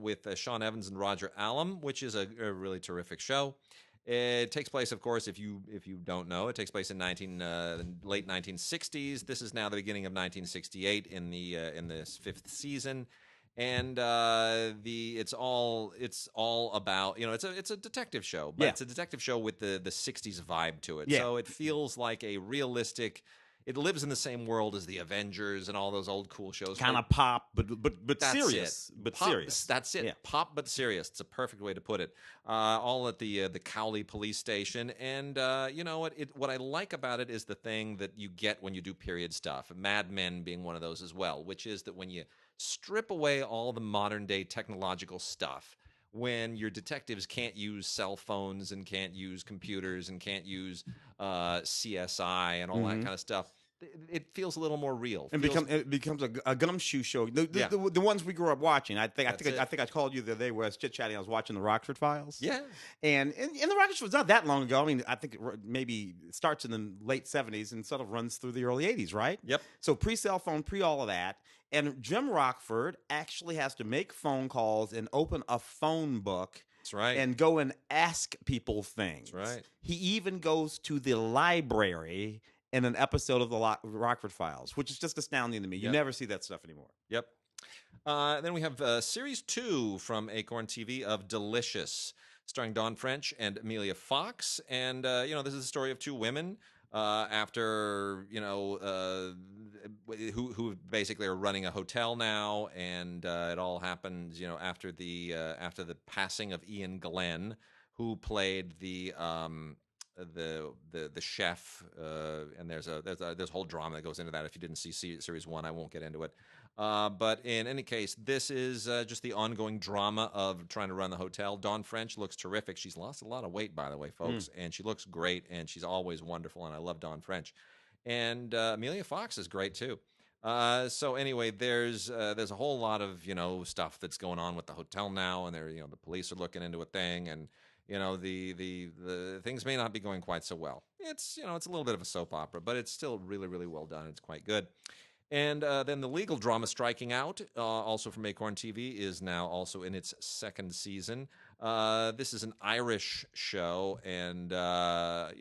with Sean Evans and Roger Allam, which is a really terrific show. It takes place, of course, if you don't know, it takes place in late 1960s. This is now the beginning of 1968 in this 5th season. And it's all about, it's a detective show, but it's a detective show with the 60s vibe to it. So it feels like a realistic. It lives in the same world as the Avengers and all those old cool shows. Kind of pop, but serious. It. But pop, serious. That's it. Yeah. Pop but serious. It's a perfect way to put it. All at the Cowley police station, and you know what I like about it is the thing that you get when you do period stuff. Mad Men being one of those as well, which is that when you strip away all the modern day technological stuff, when your detectives can't use cell phones and can't use computers and can't use CSI and all that kind of stuff, it feels a little more real. It becomes a gumshoe show. The ones we grew up watching. I think I called you the other day where I was chit-chatting. I was watching the Rockford Files. Yeah. And the Rockford was not that long ago. I mean, I think it maybe starts in the late 70s and sort of runs through the early 80s, right? Yep. So pre-cell phone, pre all of that. And Jim Rockford actually has to make phone calls and open a phone book. That's right. And go and ask people things. That's right. He even goes to the library in an episode of the Rockford Files, which is just astounding to me. You never see that stuff anymore. Yep. Then we have Series 2 from Acorn TV of Delicious, starring Dawn French and Amelia Fox. And, this is the story of two women after, who basically are running a hotel now. And it all happens, after the passing of Ian Glenn, who played the chef, and there's a whole drama that goes into that. If you didn't see series 1, I won't get into it. But in any case, this is just the ongoing drama of trying to run the hotel. Dawn French looks terrific. She's lost a lot of weight, by the way, folks, and she looks great, and she's always wonderful, and I love Dawn French. And Amelia Fox is great too. So anyway, there's a whole lot of stuff that's going on with the hotel now, and the police are looking into a thing, and the things may not be going quite so well. It's it's a little bit of a soap opera, but it's still really, really well done. It's quite good. And then the legal drama Striking Out, also from Acorn TV, is now also in its 2nd season. This is an Irish show, and I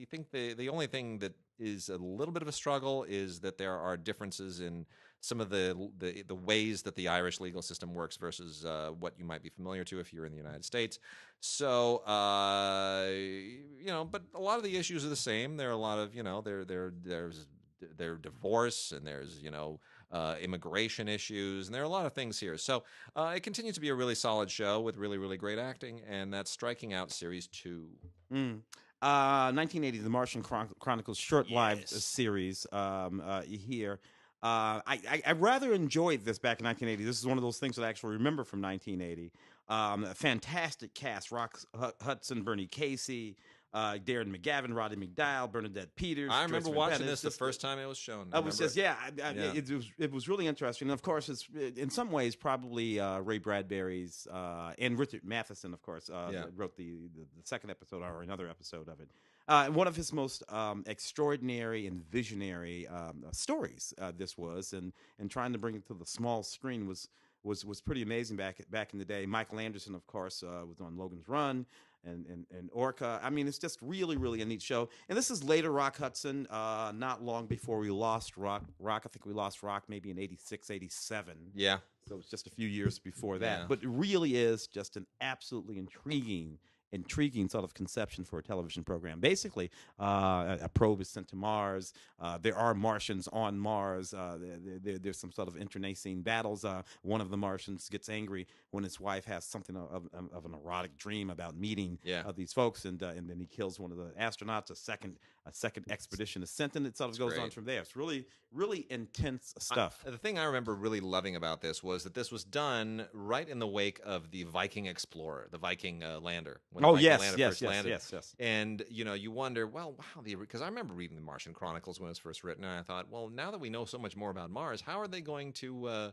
think the only thing that is a little bit of a struggle is that there are differences in some of the ways that the Irish legal system works versus what you might be familiar to if you're in the United States. So, but a lot of the issues are the same. There are a lot of, there's divorce, and there's, immigration issues, and there are a lot of things here. So it continues to be a really solid show with really, really great acting, and that's Striking Out Series 2. 1980, The Martian Chronicles short-lived series here. I rather enjoyed this back in 1980. This is one of those things that I actually remember from 1980. A fantastic cast: Rock Hudson, Bernie Casey, Darren McGavin, Roddy McDowell, Bernadette Peters. I remember watching this the first time it was shown. It was really interesting. And of course, it's in some ways probably Ray Bradbury's and Richard Matheson, of course, wrote the second episode or another episode of it. One of his most extraordinary and visionary stories. This was, and trying to bring it to the small screen was pretty amazing back in the day. Michael Anderson, of course, was on Logan's Run and Orca. I mean, it's just really, really a neat show. And this is later Rock Hudson, not long before we lost Rock. I think we lost Rock maybe in 86, 87. Yeah. So it's just a few years before that. Yeah. But it really is just an absolutely intriguing sort of conception for a television program. Basically, a probe is sent to Mars. There are Martians on Mars. There's some sort of internecine battles. One of the Martians gets angry when his wife has something of an erotic dream about meeting these folks, and then he kills one of the astronauts. A second expedition is sent, and it sort of goes on from there. It's really, really intense stuff. The thing I remember really loving about this was that this was done right in the wake of the Viking explorer, the Viking lander. Yes. And you wonder, well, wow, because I remember reading the Martian Chronicles when it was first written, and I thought, well, now that we know so much more about Mars, how are they going to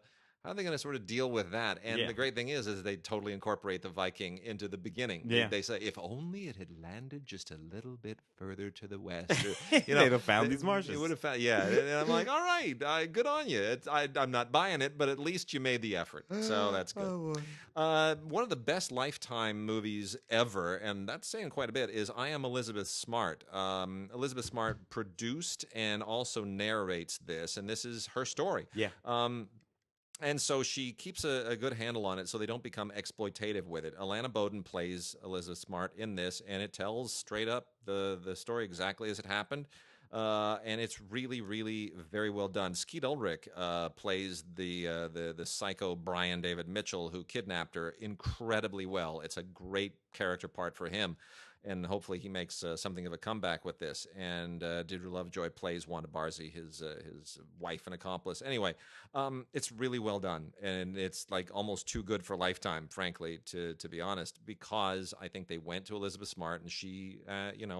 how are they going to sort of deal with that? And Yeah. the great thing is they totally incorporate the Viking into the beginning. Yeah. They say, if only it had landed just a little bit further to the west. Or, They'd have found these marshes. It would have found, yeah. And I'm like, all right, good on you. I'm not buying it, but at least you made the effort. So that's good. One of the best Lifetime movies ever, and that's saying quite a bit, is I Am Elizabeth Smart. Elizabeth Smart produced and also narrates this, and this is her story. Yeah. And so she keeps a good handle on it so they don't become exploitative with it. Alana Bowden plays Elizabeth Smart in this, and it tells straight up the story exactly as it happened. And it's really, really very well done. Skeet Ulrich plays the psycho Brian David Mitchell who kidnapped her incredibly well. It's a great character part for him, and hopefully he makes something of a comeback with this. And Deirdre Lovejoy plays Wanda Barzee, his wife and accomplice. Anyway, it's really well done, and it's like almost too good for Lifetime, frankly, to be honest, because I think they went to Elizabeth Smart, and she,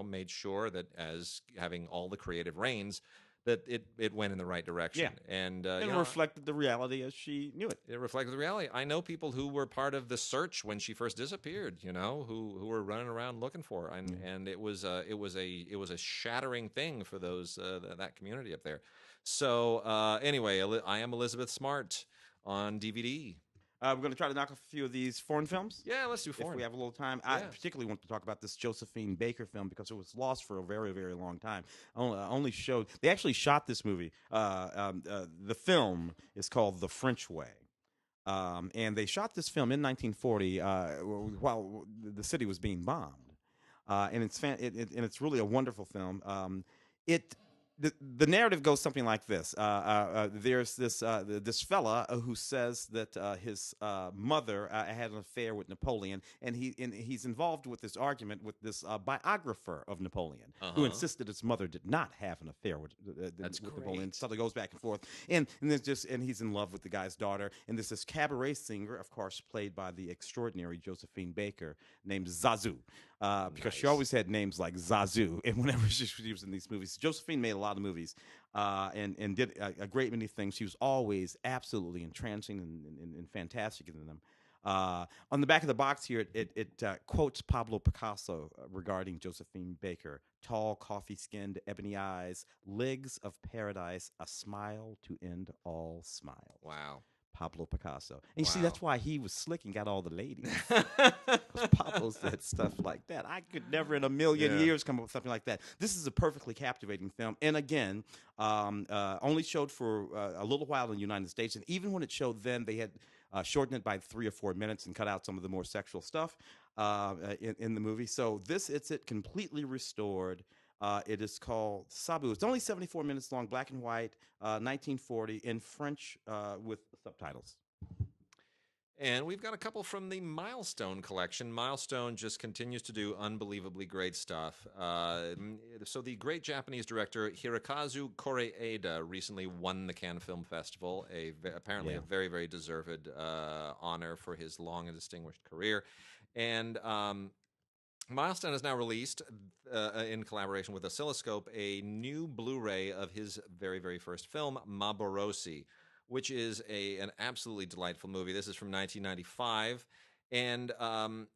made sure that as having all the creative reins, that it went in the right direction. Yeah. And reflected the reality as she knew it. It reflected the reality. I know people who were part of the search when she first disappeared, who were running around looking for her. And it was a shattering thing for those that community up there. So anyway, I Am Elizabeth Smart on DVD. We're going to try to knock off a few of these foreign films. Yeah, let's do foreign. If we have a little time. I particularly want to talk about this Josephine Baker film because it was lost for a very, very long time. Only showed. They actually shot this movie. The film is called The French Way. And they shot this film in 1940 while the city was being bombed. And it's really a wonderful film. The narrative goes something like this. There's this fella who says that his mother had an affair with Napoleon, and he's involved with this argument with this biographer of Napoleon, who insisted his mother did not have an affair with Napoleon. So it goes back and forth, and he's in love with the guy's daughter, and there's this cabaret singer, of course, played by the extraordinary Josephine Baker, named Zazu. Because she always had names like Zazu, and whenever she was in these movies, Josephine made a lot of movies and did a great many things. She was always absolutely entrancing and fantastic in them. On the back of the box here, it quotes Pablo Picasso regarding Josephine Baker: tall, coffee-skinned, ebony eyes, legs of paradise, a smile to end all smiles. Wow. Pablo Picasso. And you see, that's why he was slick and got all the ladies. Because Pablo said stuff like that. I could never in a million years come up with something like that. This is a perfectly captivating film. And again, only showed for a little while in the United States. And even when it showed then, they had shortened it by 3 or 4 minutes and cut out some of the more sexual stuff in the movie. So it's completely restored. It is called Sabu. It's only 74 minutes long, black and white, 1940, in French with subtitles. And we've got a couple from the Milestone Collection. Milestone just continues to do unbelievably great stuff. So the great Japanese director Hirokazu Koreeda recently won the Cannes Film Festival, apparently a very, very deserved honor for his long and distinguished career. And Milestone has now released, in collaboration with Oscilloscope, a new Blu-ray of his very, very first film, Maborosi, which is an absolutely delightful movie. This is from 1995, and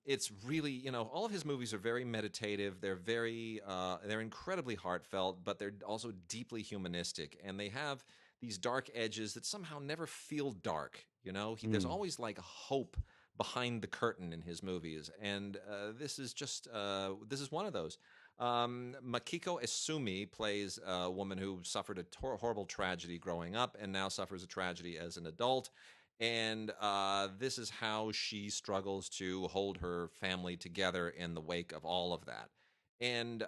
it's really, all of his movies are very meditative. They're they're incredibly heartfelt, but they're also deeply humanistic, and they have these dark edges that somehow never feel dark. There's always like hope behind the curtain in his movies, and this is one of those. Makiko Esumi plays a woman who suffered a horrible tragedy growing up and now suffers a tragedy as an adult, and this is how she struggles to hold her family together in the wake of all of that. And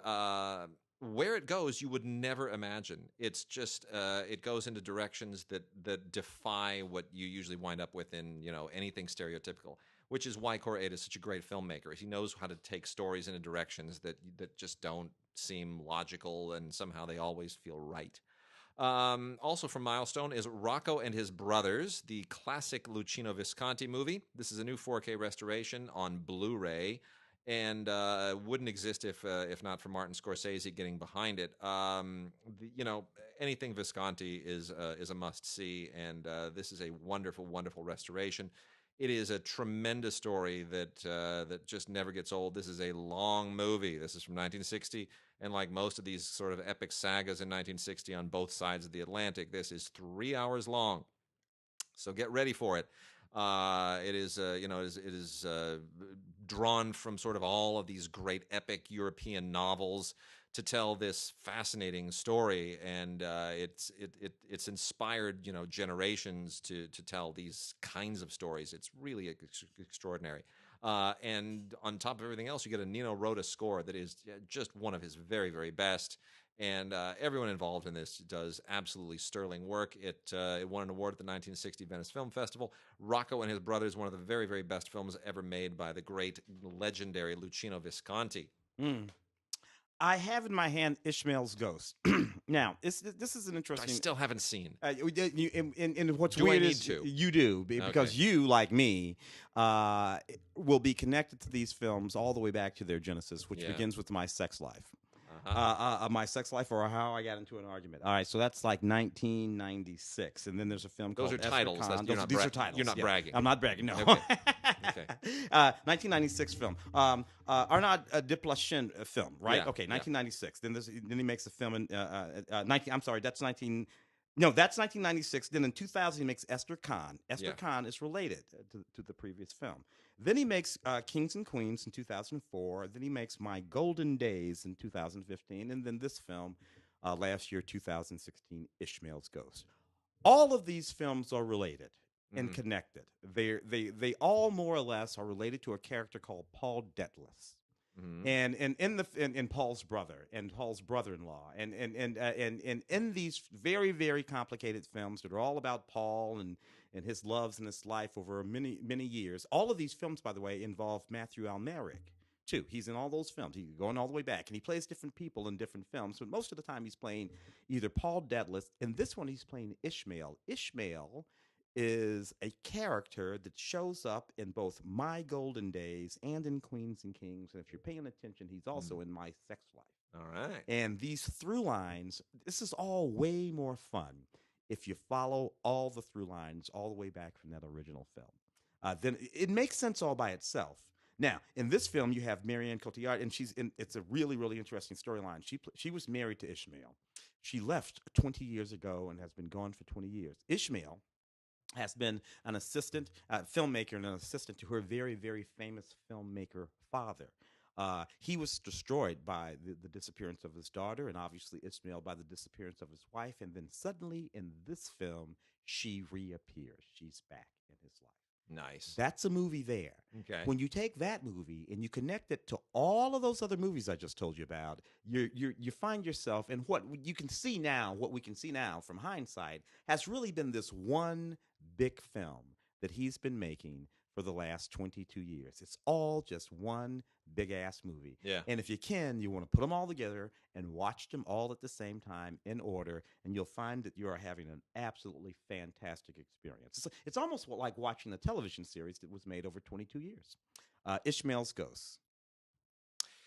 where it goes, you would never imagine. It's just it goes into directions that defy what you usually wind up with in anything stereotypical, which is why Koreeda is such a great filmmaker. He knows how to take stories into directions that just don't seem logical, and somehow they always feel right. Also from Milestone is Rocco and His Brothers, the classic Luchino Visconti movie. This is a new 4K restoration on Blu-ray. and wouldn't exist if not for Martin Scorsese getting behind it. Anything Visconti is a must see, and this is a wonderful, wonderful restoration. It is a tremendous story that just never gets old. This is a long movie. This is from 1960, and like most of these sort of epic sagas in 1960 on both sides of the Atlantic, this is 3 hours long. So get ready for it. It is drawn from sort of all of these great epic European novels to tell this fascinating story, and it's inspired generations to tell these kinds of stories. It's really extraordinary. And on top of everything else, you get a Nino Rota score that is just one of his very, very best. And everyone involved in this does absolutely sterling work. It won an award at the 1960 Venice Film Festival. Rocco and His Brothers, one of the very, very best films ever made by the great, legendary Luchino Visconti. I have in my hand Ishmael's Ghost. Now, this is an interesting. I still haven't seen. And what's do weird I need is to? You do, because Okay. you, like me, will be connected to these films all the way back to their genesis, which begins with My Sex Life. My Sex Life, or How I Got Into an Argument. All right, so that's like 1996, and then there's a film Those called are titles. These are titles. You're not bragging. I'm not bragging. No. Okay. 1996 film. Arnaud Desplechin film, right? Yeah, Okay, 1996. Then he makes a film in 19. I'm sorry, that's 19. No, that's 1996. Then in 2000, he makes Esther Khan. Esther Khan is related to the previous film. Then he makes Kings and Queens in 2004. Then he makes My Golden Days in 2015. And then this film last year, 2016, Ishmael's Ghost. All of these films are related and connected. They all more or less are related to a character called Paul Detless. And in Paul's brother and Paul's brother-in-law, and in these very, very complicated films that are all about Paul and his loves and his life over many years. All of these films, by the way, involve Matthew Almeric too. He's in all those films. He's going all the way back, and he plays different people in different films. But most of the time, he's playing either Paul Detless. In this one, he's playing Ishmael. Ishmael is a character that shows up in both My Golden Days and in Queens and Kings. And if you're paying attention, he's also in My Sex Life. All right. And these through lines, this is all way more fun if you follow all the through lines all the way back from that original film. Then it makes sense all by itself. Now, in this film, you have Marianne Cotillard, and it's a really, really interesting storyline. She was married to Ishmael. She left 20 years ago and has been gone for 20 years. Ishmael has been an assistant, filmmaker, and an assistant to her very, very famous filmmaker father. He was destroyed by the disappearance of his daughter, and obviously Ishmael by the disappearance of his wife. And then suddenly in this film, she reappears. She's back in his life. Nice. That's a movie there. Okay. When you take that movie and you connect it to all of those other movies I just told you about, you find yourself, and what we can see now from hindsight has really been this one big film that he's been making for the last 22 years. It's all just one big ass movie. Yeah. And if you want to put them all together and watch them all at the same time in order, and you'll find that you are having an absolutely fantastic experience. It's almost like watching a television series that was made over 22 years. Ishmael's Ghost.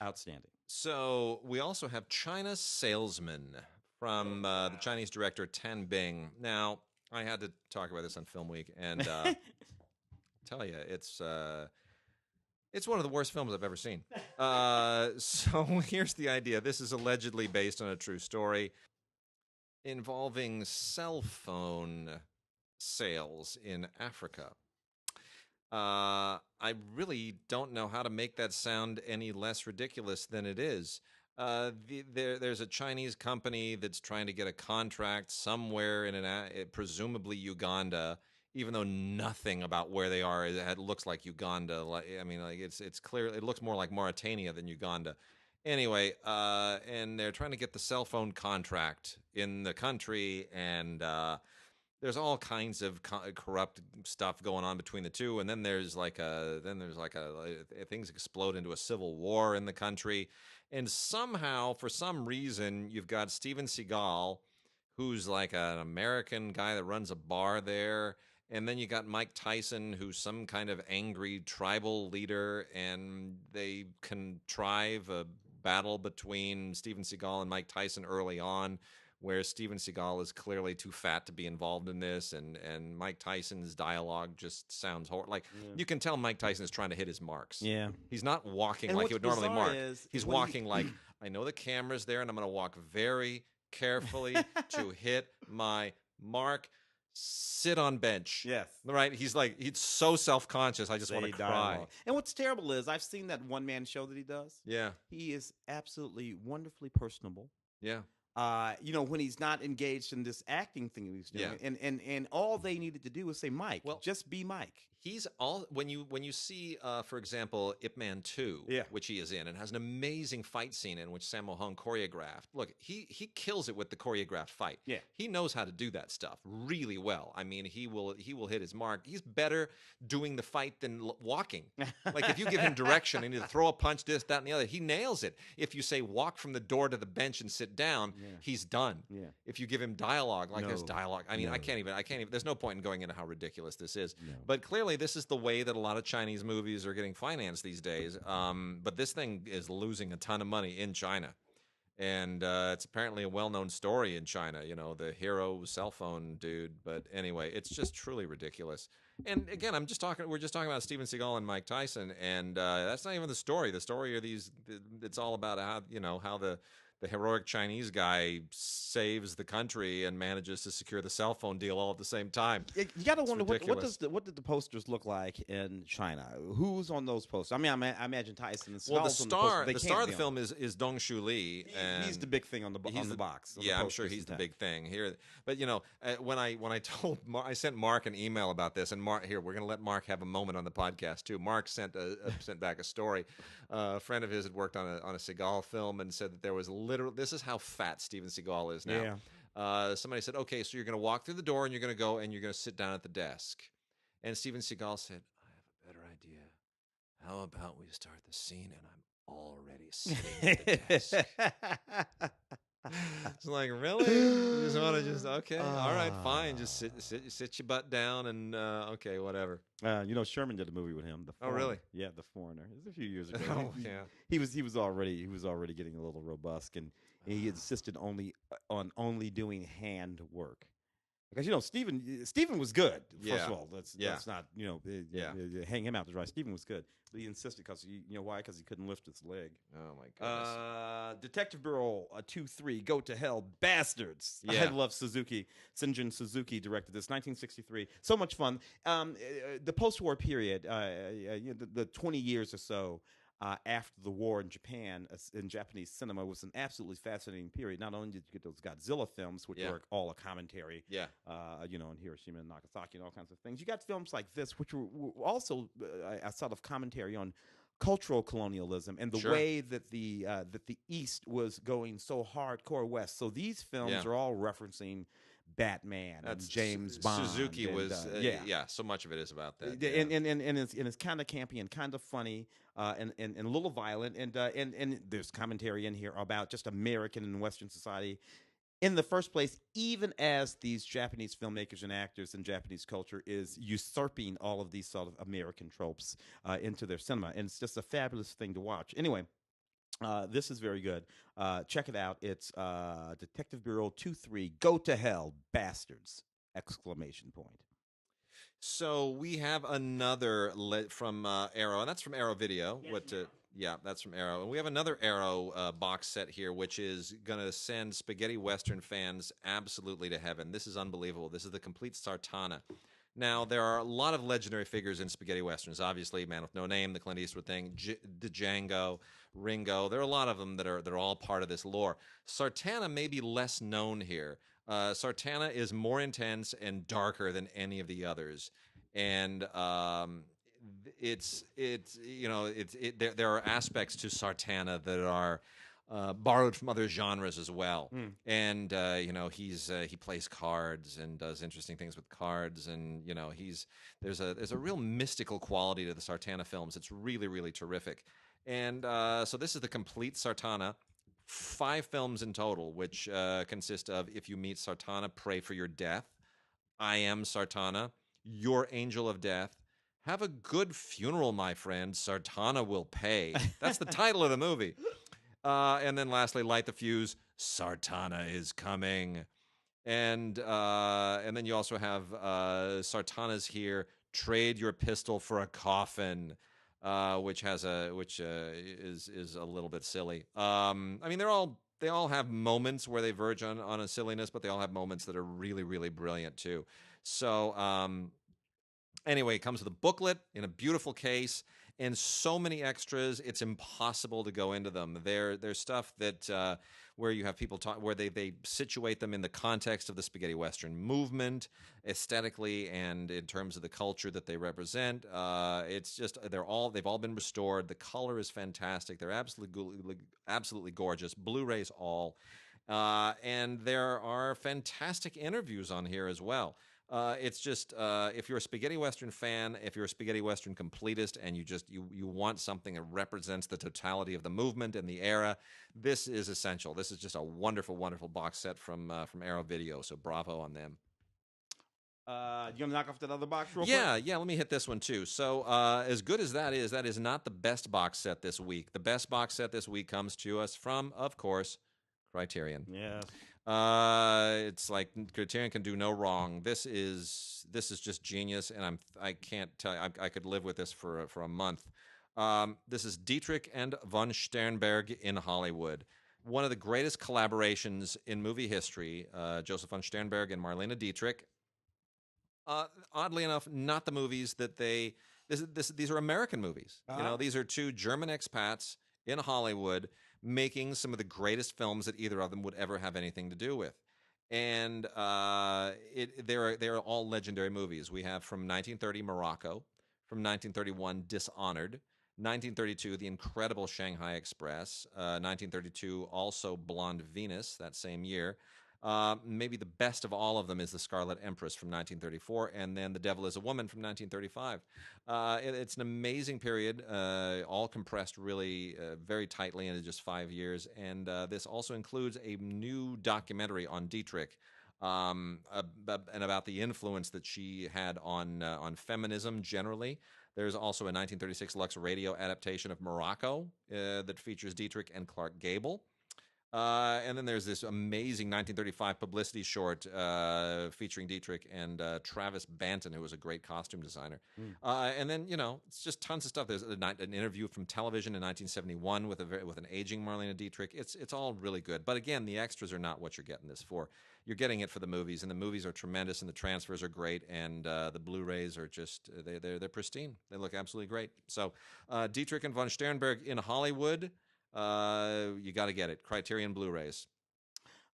Outstanding. So we also have China's Salesman from the Chinese director Tan Bing. Now, I had to talk about this on Film Week, and tell you, it's one of the worst films I've ever seen. So here's the idea. This is allegedly based on a true story involving cell phone sales in Africa. I really don't know how to make that sound any less ridiculous than it is. There's a Chinese company that's trying to get a contract somewhere in presumably Uganda, even though nothing about where they are looks like Uganda. It's clear it looks more like Mauritania than Uganda. Anyway, and they're trying to get the cell phone contract in the country, and there's all kinds of corrupt stuff going on between the two, and then there's things explode into a civil war in the country. And somehow, for some reason, you've got Steven Seagal, who's like an American guy that runs a bar there, And then you got Mike Tyson, who's some kind of angry tribal leader, and they contrive a battle between Steven Seagal and Mike Tyson early on, where Steven Seagal is clearly too fat to be involved in this, and Mike Tyson's dialogue just sounds horrible. Like, you can tell Mike Tyson is trying to hit his marks. Yeah. He's not walking like he would normally mark. He's walking like, I know the camera's there, and I'm going to walk very carefully to hit my mark. Sit on bench. Yes. Right? He's so self-conscious. I just want to cry. And what's terrible is I've seen that one-man show that he does. Yeah. He is absolutely wonderfully personable. Yeah. When he's not engaged in this acting thing that he's doing. Yeah. And all they needed to do was say, Mike, just be Mike. He's all when you see, for example, Ip Man 2, which he is in, and has an amazing fight scene in which Sammo Hung choreographed. Look, he kills it with the choreographed fight. Yeah, he knows how to do that stuff really well. I mean, he will hit his mark. He's better doing the fight than walking. Like, if you give him direction and you throw a punch, this, that, and the other, he nails it. If you say walk from the door to the bench and sit down, he's done. Yeah. If you give him dialogue, like his dialogue, I mean, I can't even. There's no point in going into how ridiculous this is. No. But clearly, this is the way that a lot of Chinese movies are getting financed these days. But this thing is losing a ton of money in China. And it's apparently a well-known story in China, the hero cell phone dude. But anyway, it's just truly ridiculous. And again, we're just talking about Steven Seagal and Mike Tyson, and that's not even the story. The story are it's all about how the heroic Chinese guy saves the country and manages to secure the cell phone deal all at the same time. You got to wonder what did the posters look like in China? Who's on those posters? I mean, I imagine Tyson and Seagal's well, the star of the film is Dong Shu Li, and he's the big thing on the box. I'm sure he's the big thing here. But when I told I sent Mark an email about this, and Mark, here we're going to let Mark have a moment on the podcast too. Mark sent back a story. A friend of his had worked on a Seagal film and said that there was this is how fat Steven Seagal is now. Yeah. Somebody said, okay, so you're going to walk through the door and you're going to go and you're going to sit down at the desk. And Steven Seagal said, I have a better idea. How about we start the scene and I'm already sitting at the desk? It's like, really? You just want to okay, all right, fine. Just sit your butt down and okay, whatever. Sherman did a movie with him. Oh, really? Yeah, The Foreigner. It was a few years ago. Oh, yeah. He was already getting a little robust, and he insisted on only doing hand work. Because Steven was good. First of all, let's not hang him out to dry. Steven was good, but he insisted because why? Because he couldn't lift his leg. Oh my goodness. Detective Bureau 2-3, Go to Hell, Bastards. Yeah. I love Suzuki. Sinjin Suzuki directed this, 1963. So much fun. The post-war period, the 20 years or so. After the war in Japan, in Japanese cinema, was an absolutely fascinating period. Not only did you get those Godzilla films, which were all a commentary, on Hiroshima and Nagasaki and all kinds of things. You got films like this, which were also a sort of commentary on cultural colonialism and the way that the East was going so hardcore West. So these films are all referencing Batman and James Bond. Suzuki was so much of it is about that. And it's kind of campy and kind of funny and a little violent and there's commentary in here about just American and Western society in the first place, even as these Japanese filmmakers and actors and Japanese culture is usurping all of these sort of American tropes into their cinema. And it's just a fabulous thing to watch. Anyway, this is very good. Check it out. It's Detective Bureau 2-3, Go to Hell, Bastards! ! So we have another from Arrow, and that's from Arrow Video. That's from Arrow. And we have another Arrow box set here, which is going to send spaghetti Western fans absolutely to heaven. This is unbelievable. This is the Complete Sartana. Now, there are a lot of legendary figures in spaghetti Westerns. Obviously, Man with No Name, the Clint Eastwood thing, Django, Ringo. There are a lot of them that are all part of this lore. Sartana may be less known here. Sartana is more intense and darker than any of the others. And there are aspects to Sartana that are borrowed from other genres as well. And he plays cards and does interesting things with cards, and there's a real mystical quality to the Sartana films. It's really, really terrific. And so this is the Complete Sartana, 5 films in total, which consist of If You Meet Sartana, Pray for Your Death, I Am Sartana, your angel of death. Have a good funeral, my friend. Sartana will pay. That's the title of the movie. And then lastly, light the fuse. Sartana is coming. And then you also have Sartana's here. Trade your pistol for a coffin, which is a little bit silly. I mean, they all have moments where they verge on a silliness, but they all have moments that are really, really brilliant too. So anyway, it comes with a booklet in a beautiful case and so many extras. It's impossible to go into them. There's stuff that where you have people talk, where they situate them in the context of the spaghetti western movement, aesthetically and in terms of the culture that they represent. It's just they've all been restored. The color is fantastic. They're absolutely gorgeous. Blu-rays all, and there are fantastic interviews on here as well. It's just if you're a spaghetti western fan, if you're a spaghetti western completist, and you want something that represents the totality of the movement and the era, this is essential. This is just a wonderful, wonderful box set from Arrow Video. So bravo on them. You gonna knock off that other box real quick? Yeah. Let me hit this one too. So as good as that is not the best box set this week. The best box set this week comes to us from, of course, Criterion. Yeah. It's like Criterion can do no wrong. This is just genius, and I can't tell you, I could live with this for a month. This is Dietrich and von Sternberg in Hollywood. One of the greatest collaborations in movie history. Joseph von Sternberg and Marlene Dietrich. Oddly enough, not the movies that these are American movies. You know, these are two German expats in Hollywood making some of the greatest films that either of them would ever have anything to do with. And they're all legendary movies. We have from 1930, Morocco, from 1931, Dishonored, 1932, The Incredible Shanghai Express, 1932, also Blonde Venus, that same year. Maybe the best of all of them is The Scarlet Empress from 1934, and then The Devil is a Woman from 1935. It's an amazing period, all compressed really very tightly into just 5 years. And this also includes a new documentary on Dietrich and about the influence that she had on feminism generally. There's also a 1936 Lux Radio adaptation of Morocco that features Dietrich and Clark Gable. And then there's this amazing 1935 publicity short featuring Dietrich and Travis Banton, who was a great costume designer. And then, it's just tons of stuff. There's an interview from television in 1971 with an aging Marlene Dietrich. It's all really good. But again, the extras are not what you're getting this for. You're getting it for the movies, and the movies are tremendous, and the transfers are great, and the Blu-rays are just they're pristine. They look absolutely great. So Dietrich and von Sternberg in Hollywood. You got to get it. Criterion Blu-rays.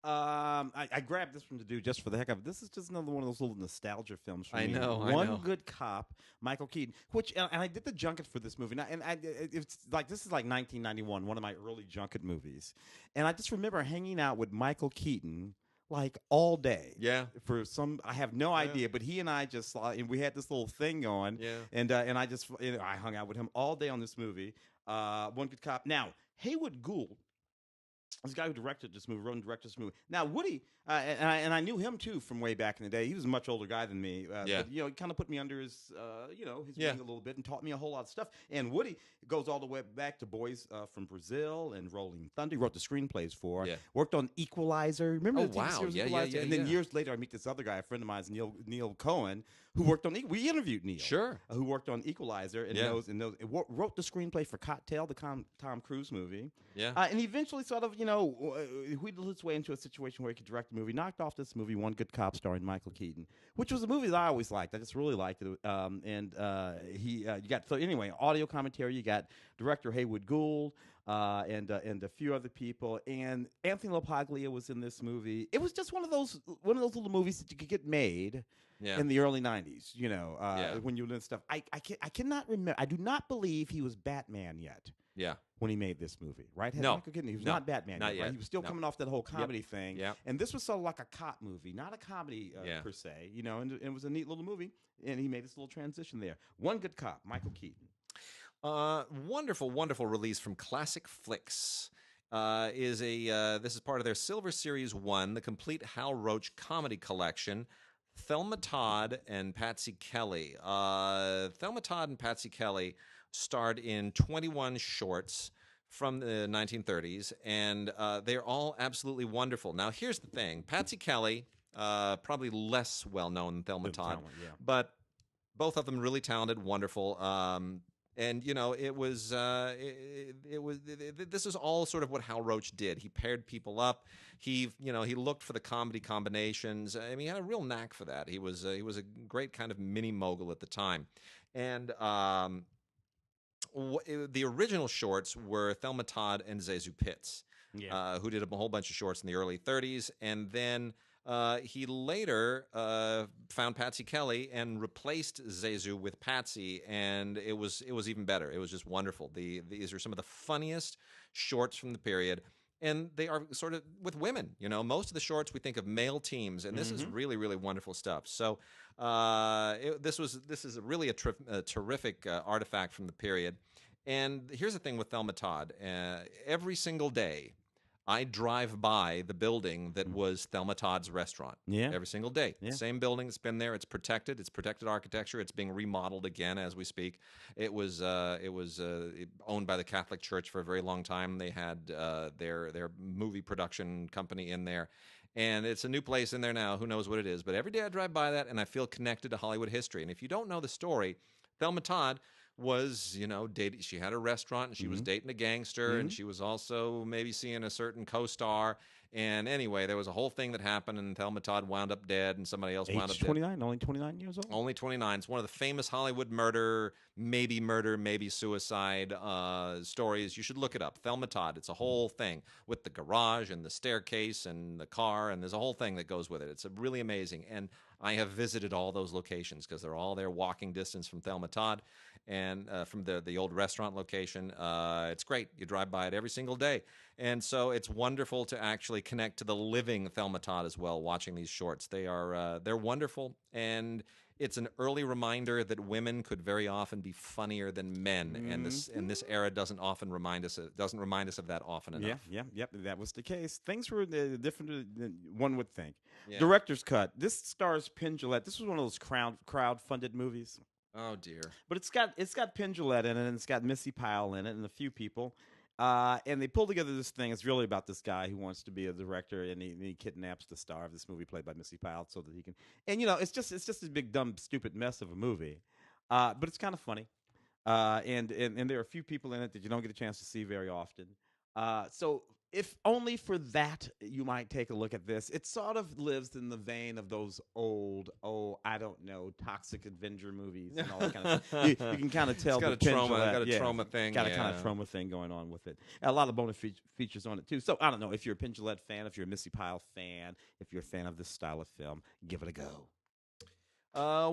I grabbed this one to do just for the heck of it. This is just another one of those little nostalgia films for me. I know. One Good Cop, Michael Keaton. And I did the junket for this movie. It's like this is like 1991, one of my early junket movies. And I just remember hanging out with Michael Keaton like all day. Yeah. I have no idea, but he and I just and we had this little thing going. Yeah. And I hung out with him all day on this movie. One Good Cop. Now, Haywood Gould, this guy who directed this movie, wrote and directed this movie. Now, Woody, and I knew him too from way back in the day. He was a much older guy than me. Yeah. But, he kind of put me under his wing a little bit and taught me a whole lot of stuff. And Woody goes all the way back to Boys from Brazil and Rolling Thunder. He wrote the screenplays for. Yeah. Worked on Equalizer. Remember the TV series Equalizer? Yeah. And then years later, I meet this other guy, a friend of mine, Neil Cohen, who worked on. We interviewed Neil. Sure. Who worked on Equalizer and wrote the screenplay for Cocktail, the Tom Cruise movie. Yeah. And he eventually sort of, wheedled his way into a situation where he could direct a movie. Knocked off this movie, One Good Cop, starring Michael Keaton, which was a movie that I always liked. I just really liked it. You got audio commentary. You got director Haywood Gould and a few other people. And Anthony LaPaglia was in this movie. It was just one of those little movies that you could get made. Yeah. In the early 90s, when you were doing stuff. I cannot remember. I do not believe he was Batman yet. Yeah. When he made this movie, right? No. Michael Keaton, he was not Batman not yet. right? He was still coming off that whole comedy thing. Yep. And this was sort of like a cop movie, not a comedy per se, and it was a neat little movie. And he made this little transition there. One Good Cop, Michael Keaton. Wonderful, wonderful release from Classic Flicks. This is part of their Silver Series 1, the complete Hal Roach comedy collection. Thelma Todd and Patsy Kelly. Thelma Todd and Patsy Kelly starred in 21 shorts from the 1930s, and they're all absolutely wonderful. Now, here's the thing. Patsy Kelly, probably less well-known than Thelma Todd, but both of them really talented, wonderful. And it was this is all sort of what Hal Roach did. He paired people up. He looked for the comedy combinations. I mean, he had a real knack for that. He was a great kind of mini mogul at the time. And the original shorts were Thelma Todd and Zazu Pitts, who did a whole bunch of shorts in the early 30s, and then he later found Patsy Kelly and replaced Zazu with Patsy, and it was even better. It was just wonderful. These are some of the funniest shorts from the period, and they are sort of with women. Most of the shorts we think of male teams, and this is really, really wonderful stuff. So this is really a terrific artifact from the period. And here's the thing with Thelma Todd. Every single day, I drive by the building that was Thelma Todd's restaurant. Every single day. Same building. It's been there. It's protected. It's protected architecture. It's being remodeled again as we speak. It was owned by the Catholic Church for a very long time. They had their movie production company in there. And it's a new place in there now. Who knows what it is? But every day I drive by that, and I feel connected to Hollywood history. And if you don't know the story, Thelma Todd was, dating. She had a restaurant, and she was dating a gangster, and she was also maybe seeing a certain co-star. And anyway, there was a whole thing that happened, and Thelma Todd wound up dead, and somebody else wound up dead. 29, only 29 years old? Only 29. It's one of the famous Hollywood murder, maybe suicide stories. You should look it up. Thelma Todd. It's a whole thing with the garage and the staircase and the car, and there's a whole thing that goes with it. It's really amazing. And I have visited all those locations because they're all there walking distance from Thelma Todd and from the old restaurant location. It's great. You drive by it every single day. And so it's wonderful to actually connect to the living Thelma Todd as well, watching these shorts. They're wonderful, and it's an early reminder that women could very often be funnier than men, and this era doesn't remind us of that often enough. Yep, that was the case. Things were different than one would think. Director's cut. This stars Penn Jillette. This was one of those crowd-funded movies. Oh dear! But it's got Penn Jillette in it, and it's got Missy Pyle in it, and a few people. And they pulled together this thing. It's really about this guy who wants to be a director, and he kidnaps the star of this movie, played by Missy Pyle, so that he can. And it's just a big dumb stupid mess of a movie, but it's kind of funny. And there are a few people in it that you don't get a chance to see very often. So if only for that, you might take a look at this. It sort of lives in the vein of those old, I don't know, toxic Avenger movies and all that kind of stuff. You can kind of tell it's got a trauma thing. Got a kind of trauma thing going on with it. A lot of bonus features on it, too. So, I don't know, if you're a Penn Jillette fan, if you're a Missy Pyle fan, if you're a fan of this style of film, give it a go.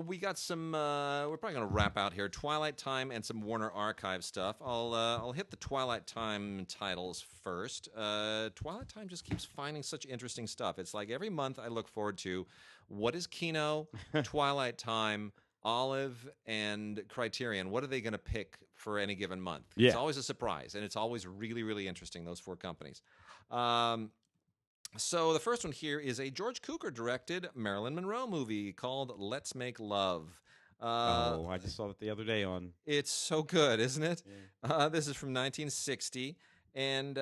We got some. We're probably going to wrap out here. Twilight Time and some Warner Archive stuff. I'll hit the Twilight Time titles first. Twilight Time just keeps finding such interesting stuff. It's like every month I look forward to what is Kino, Twilight Time, Olive, and Criterion. What are they going to pick for any given month? It's always a surprise, and it's always really, really interesting. Those four companies. So the first one here is a George Cukor-directed Marilyn Monroe movie called Let's Make Love. I just saw it the other day on. It's so good, isn't it? Yeah. This is from 1960, and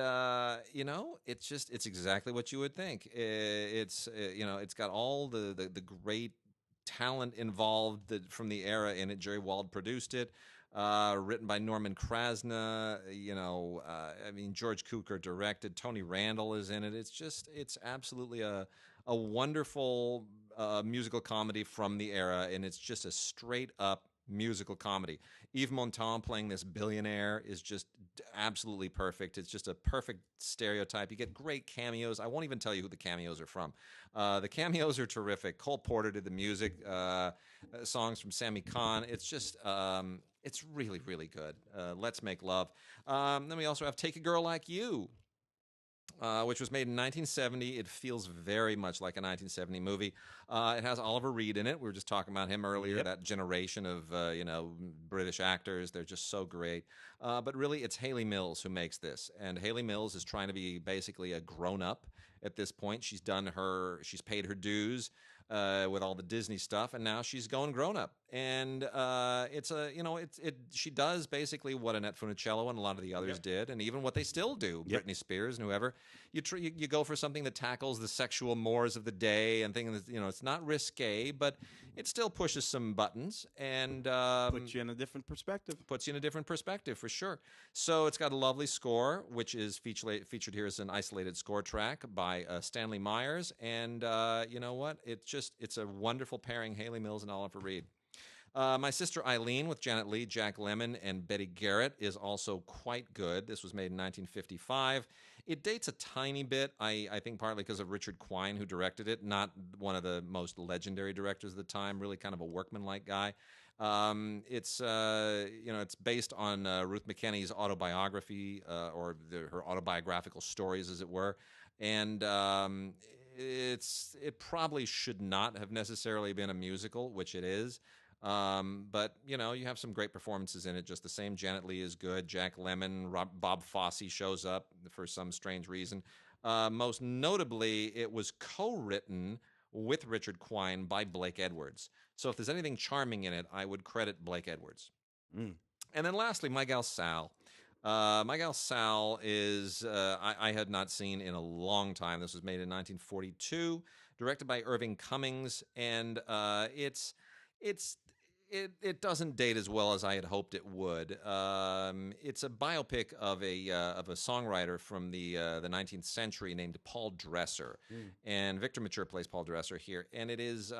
it's exactly what you would think. It's got all the great talent involved from the era in it. Jerry Wald produced it. Written by Norman Krasna, George Cukor directed. Tony Randall is in it. It's absolutely a wonderful musical comedy from the era, and it's just a straight up musical comedy. Yves Montand playing this billionaire is just absolutely perfect. It's just a perfect stereotype. You get great cameos. I won't even tell you who the cameos are from. The cameos are terrific. Cole Porter did the music, songs from Sammy Kahn. It's just, it's really, really good. Let's Make Love. Then we also have Take a Girl Like You, which was made in 1970. It feels very much like a 1970 movie. It has Oliver Reed in it. We were just talking about him earlier. Yep. That generation of British actors. They're just so great. But really, it's Hayley Mills who makes this. And Hayley Mills is trying to be basically a grown-up at this point. She's paid her dues. with all the Disney stuff, and now she's going grown up. And she does basically what Annette Funicello and a lot of the others did, and even what they still do, Britney Spears and whoever. You go for something that tackles the sexual mores of the day and things that, it's not risque, but it still pushes some buttons and puts you in a different perspective. Puts you in a different perspective for sure. So it's got a lovely score, which is featured here as an isolated score track by Stanley Myers, and you know what? It's a wonderful pairing, Haley Mills and Oliver Reed. My Sister Eileen with Janet Leigh, Jack Lemmon, and Betty Garrett is also quite good. This was made in 1955. It dates a tiny bit, I think partly because of Richard Quine, who directed it, not one of the most legendary directors of the time, really kind of a workman-like guy. It's based on Ruth McKenney's autobiography, or her autobiographical stories, as it were, and it probably should not have necessarily been a musical, which it is. But you have some great performances in it. Just the same. Janet Leigh is good. Jack Lemmon, Bob Fosse shows up for some strange reason. Most notably, it was co-written with Richard Quine by Blake Edwards. So if there's anything charming in it, I would credit Blake Edwards. And then lastly, My Gal Sal. My Gal Sal is I had not seen in a long time. This was made in 1942, directed by Irving Cummings, and it doesn't date as well as I had hoped it would. It's a biopic of a songwriter from the 19th century named Paul Dresser, and Victor Mature plays Paul Dresser here. And it is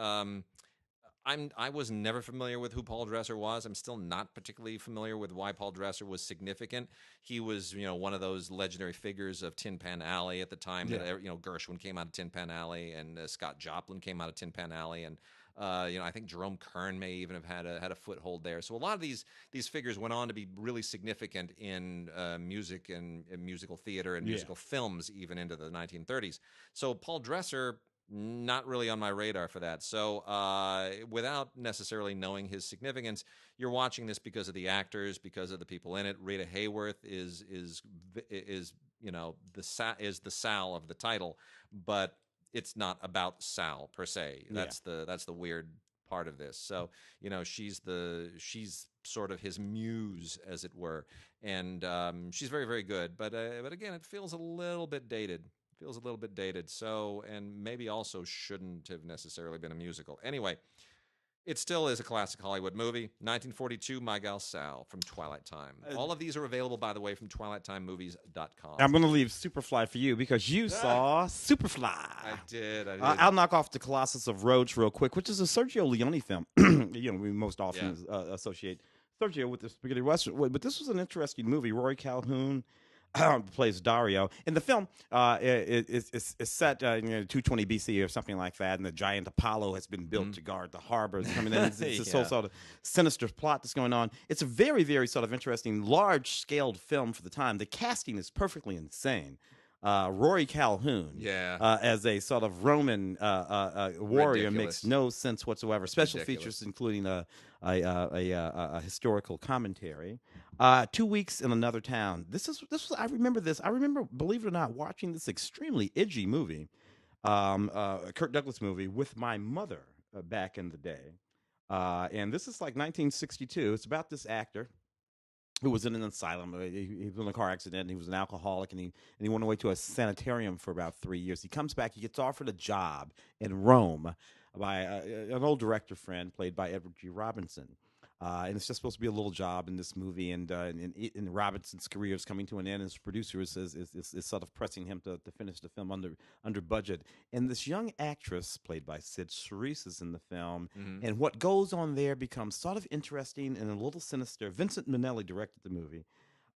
I was never familiar with who Paul Dresser was. I'm still not particularly familiar with why Paul Dresser was significant. He was one of those legendary figures of Tin Pan Alley at the time. That Gershwin came out of Tin Pan Alley, and Scott Joplin came out of Tin Pan Alley, and I think Jerome Kern may even have had a foothold there. So a lot of these figures went on to be really significant in music and musical theater and musical films even into the 1930s. So Paul Dresser, not really on my radar for that. So without necessarily knowing his significance, you're watching this because of the actors, because of the people in it. Rita Hayworth is the Sal of the title, but it's not about Sal per se. That's the weird part of this. So she's sort of his muse, as it were, and she's very, very good. But again, it feels a little bit dated. So, and maybe also shouldn't have necessarily been a musical. Anyway, it still is a classic Hollywood movie. 1942, My Gal Sal from Twilight Time. All of these are available, by the way, from TwilightTimeMovies.com. I'm going to leave Superfly for you because you saw Superfly. I did. I'll knock off the Colossus of Rhodes real quick, which is a Sergio Leone film. We most often associate Sergio with the spaghetti western, but this was an interesting movie. Rory Calhoun plays Dario. In the film, it's set in 220 BC or something like that, and the giant Apollo has been built to guard the harbor. It's coming in. It's this whole sort of sinister plot that's going on. It's a very, very sort of interesting, large-scaled film for the time. The casting is perfectly insane. Rory Calhoun as a sort of Roman warrior makes no sense whatsoever. Special features including a historical commentary. 2 weeks in another town. This was I remember this. I remember, believe it or not, watching this extremely edgy movie, Kirk Douglas movie with my mother back in the day. And this is like 1962. It's about this actor who was in an asylum. He was in a car accident, and he was an alcoholic, and he went away to a sanitarium for about 3 years. He comes back. He gets offered a job in Rome by an old director friend played by Edward G. Robinson. And it's just supposed to be a little job in this movie, and Robinson's career is coming to an end. His producer is sort of pressing him to finish the film under budget. And this young actress, played by Sid Charisse, is in the film. And what goes on there becomes sort of interesting and a little sinister. Vincent Minnelli directed the movie.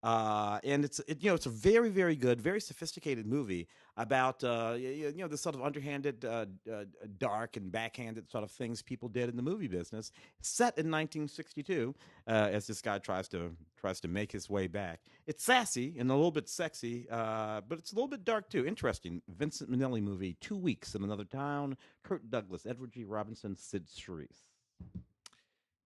And it's a very, very good, very sophisticated movie about the sort of underhanded, dark and backhanded sort of things people did in the movie business. Set in 1962, as this guy tries to make his way back. It's sassy and a little bit sexy, but it's a little bit dark too. Interesting. Vincent Minnelli movie. 2 weeks in another town. Kirk Douglas, Edward G. Robinson, Sid Charisse.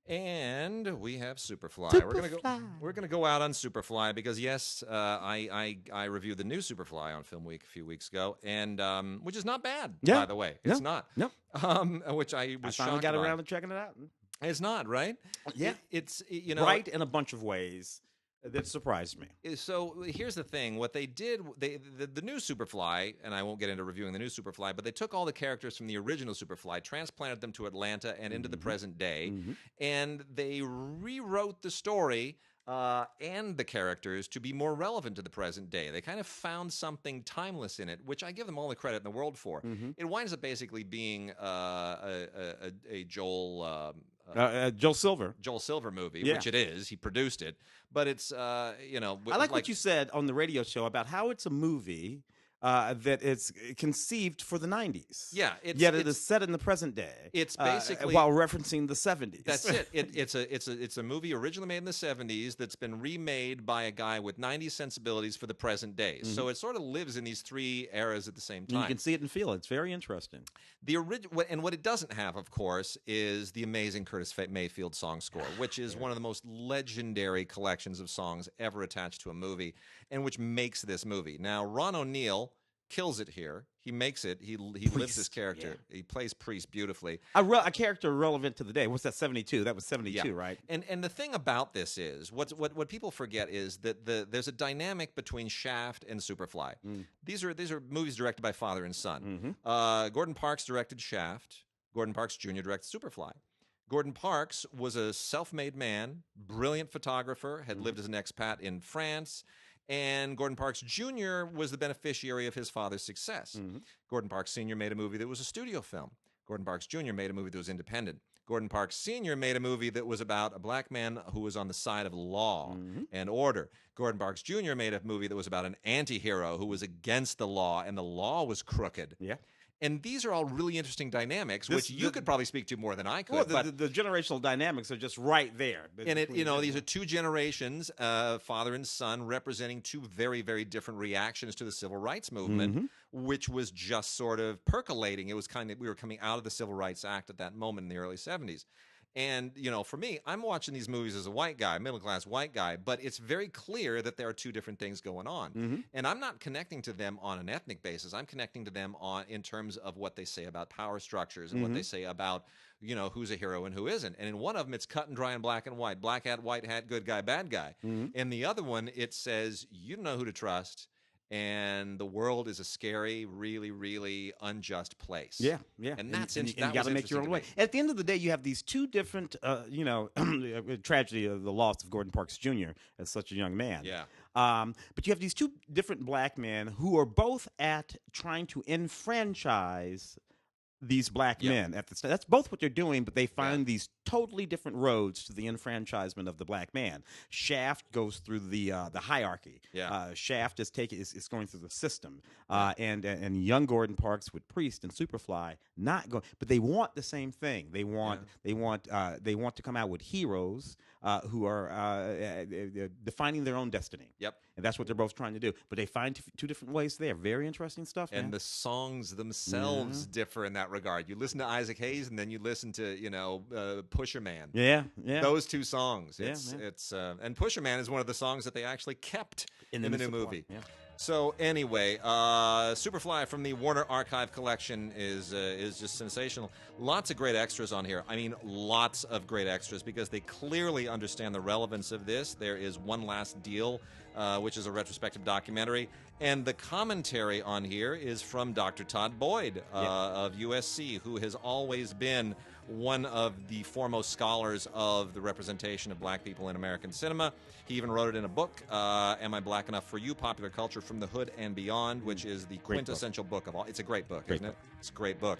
And we have Superfly. Superfly. We're gonna go out on Superfly because yes, I reviewed the new Superfly on Film Week a few weeks ago, and which is not bad, by the way. It's not. No. Which I was finally shocked got by. around to checking it out. It's not, right? Yeah. It's right in a bunch of ways that surprised me. So here's the thing: what they did, the new Superfly, and I won't get into reviewing the new Superfly, but they took all the characters from the original Superfly, transplanted them to Atlanta and into the present day, and they rewrote the story and the characters to be more relevant to the present day. They kind of found something timeless in it, which I give them all the credit in the world for. It winds up basically being a Joel Silver movie, which it is. He produced it, but it's I like what you said on the radio show about how it's a movie that is conceived for the 90s. Yeah, yet it is set in the present day. It's basically while referencing the 70s. That's it. It's a movie originally made in the 70s that's been remade by a guy with 90s sensibilities for the present day. So it sort of lives in these three eras at the same time. You can see it and feel it. It's very interesting. The and what it doesn't have, of course, is the amazing Curtis Mayfield song score, which is one of the most legendary collections of songs ever attached to a movie, and which makes this movie. Now, Ron O'Neal kills it here. He makes it. He lives his character. Yeah. He plays Priest beautifully. A character relevant to the day. What's that? 72. That was 72, right? And the thing about this is what people forget is that there's a dynamic between Shaft and Superfly. These are movies directed by father and son. Gordon Parks directed Shaft. Gordon Parks Jr. directed Superfly. Gordon Parks was a self-made man, brilliant photographer, had lived as an expat in France. And Gordon Parks Jr. was the beneficiary of his father's success. Gordon Parks Sr. made a movie that was a studio film. Gordon Parks Jr. made a movie that was independent. Gordon Parks Sr. made a movie that was about a black man who was on the side of law and order. Gordon Parks Jr. made a movie that was about an anti-hero who was against the law, and the law was crooked. Yeah. And these are all really interesting dynamics, which you could probably speak to more than I could. Well, the generational dynamics are just right there. And these are two generations, father and son, representing two very, very different reactions to the civil rights movement, which was just sort of percolating. It was we were coming out of the Civil Rights Act at that moment in the early 70s. And, for me, I'm watching these movies as a white guy, middle-class white guy, but it's very clear that there are two different things going on. And I'm not connecting to them on an ethnic basis. I'm connecting to them in terms of what they say about power structures and what they say about, who's a hero and who isn't. And in one of them, it's cut and dry and black and white. Black hat, white hat, good guy, bad guy. And the other one, it says, you don't know who to trust. And the world is a scary, really, really unjust place. Yeah, yeah. And that's and you got to make your own way. At the end of the day, you have these two different, tragedy of the loss of Gordon Parks Jr. as such a young man. Yeah. But you have these two different black men who are both at trying to enfranchise these black men at the that's both what they're doing, but they find these totally different roads to the enfranchisement of the black man. Shaft goes through the hierarchy. Shaft is going through the system, and young Gordon Parks with Priest and Superfly not going, but they want the same thing. They want to come out with heroes who are defining their own destiny. Yep. And that's what they're both trying to do. But they find two different ways there. Very interesting stuff, man. And the songs themselves differ in that regard. You listen to Isaac Hayes, and then you listen to Pusher Man. Yeah. Those two songs. And Pusher Man is one of the songs that they actually kept in the new movie. Yeah. So anyway, Superfly from the Warner Archive Collection is just sensational. Lots of great extras on here. I mean, lots of great extras because they clearly understand the relevance of this. There is One Last Deal, which is a retrospective documentary. And the commentary on here is from Dr. Todd Boyd of USC, who has always been one of the foremost scholars of the representation of black people in American cinema. He even wrote it in a book, Am I Black Enough for You? Popular Culture from the Hood and Beyond, which is the quintessential book of all. It's a great book, isn't it? It's a great book.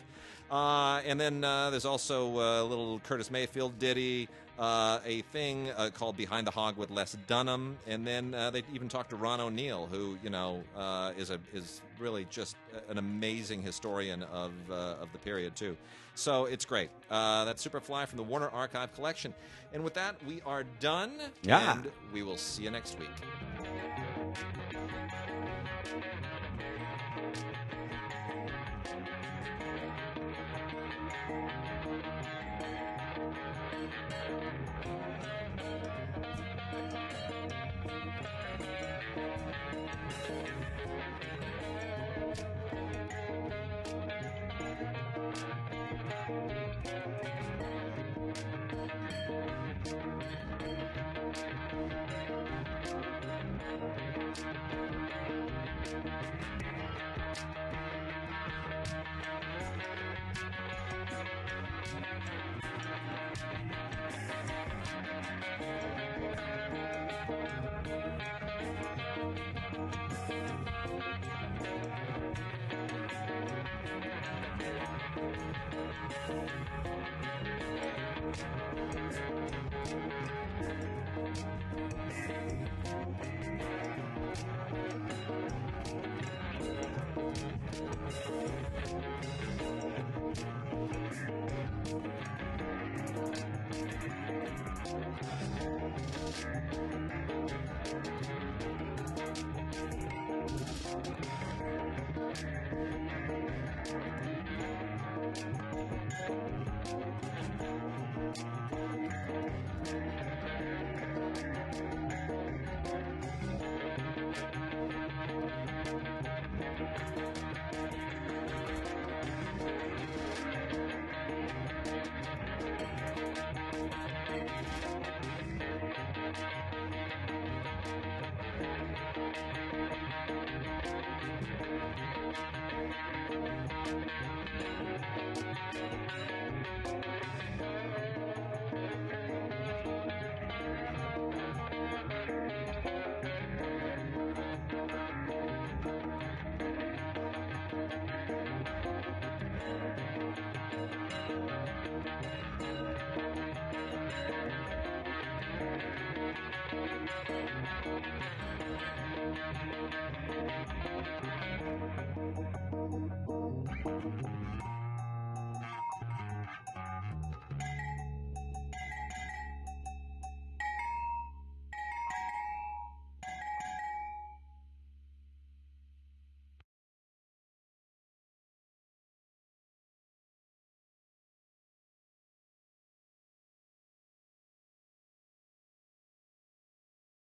And then there's also a little Curtis Mayfield ditty, a thing called Behind the Hog with Les Dunham, and then they even talked to Ron O'Neal, who is really just an amazing historian of the period too. So it's great. That's Superfly from the Warner Archive Collection. And with that, we are done. Yeah. And we will see you next week.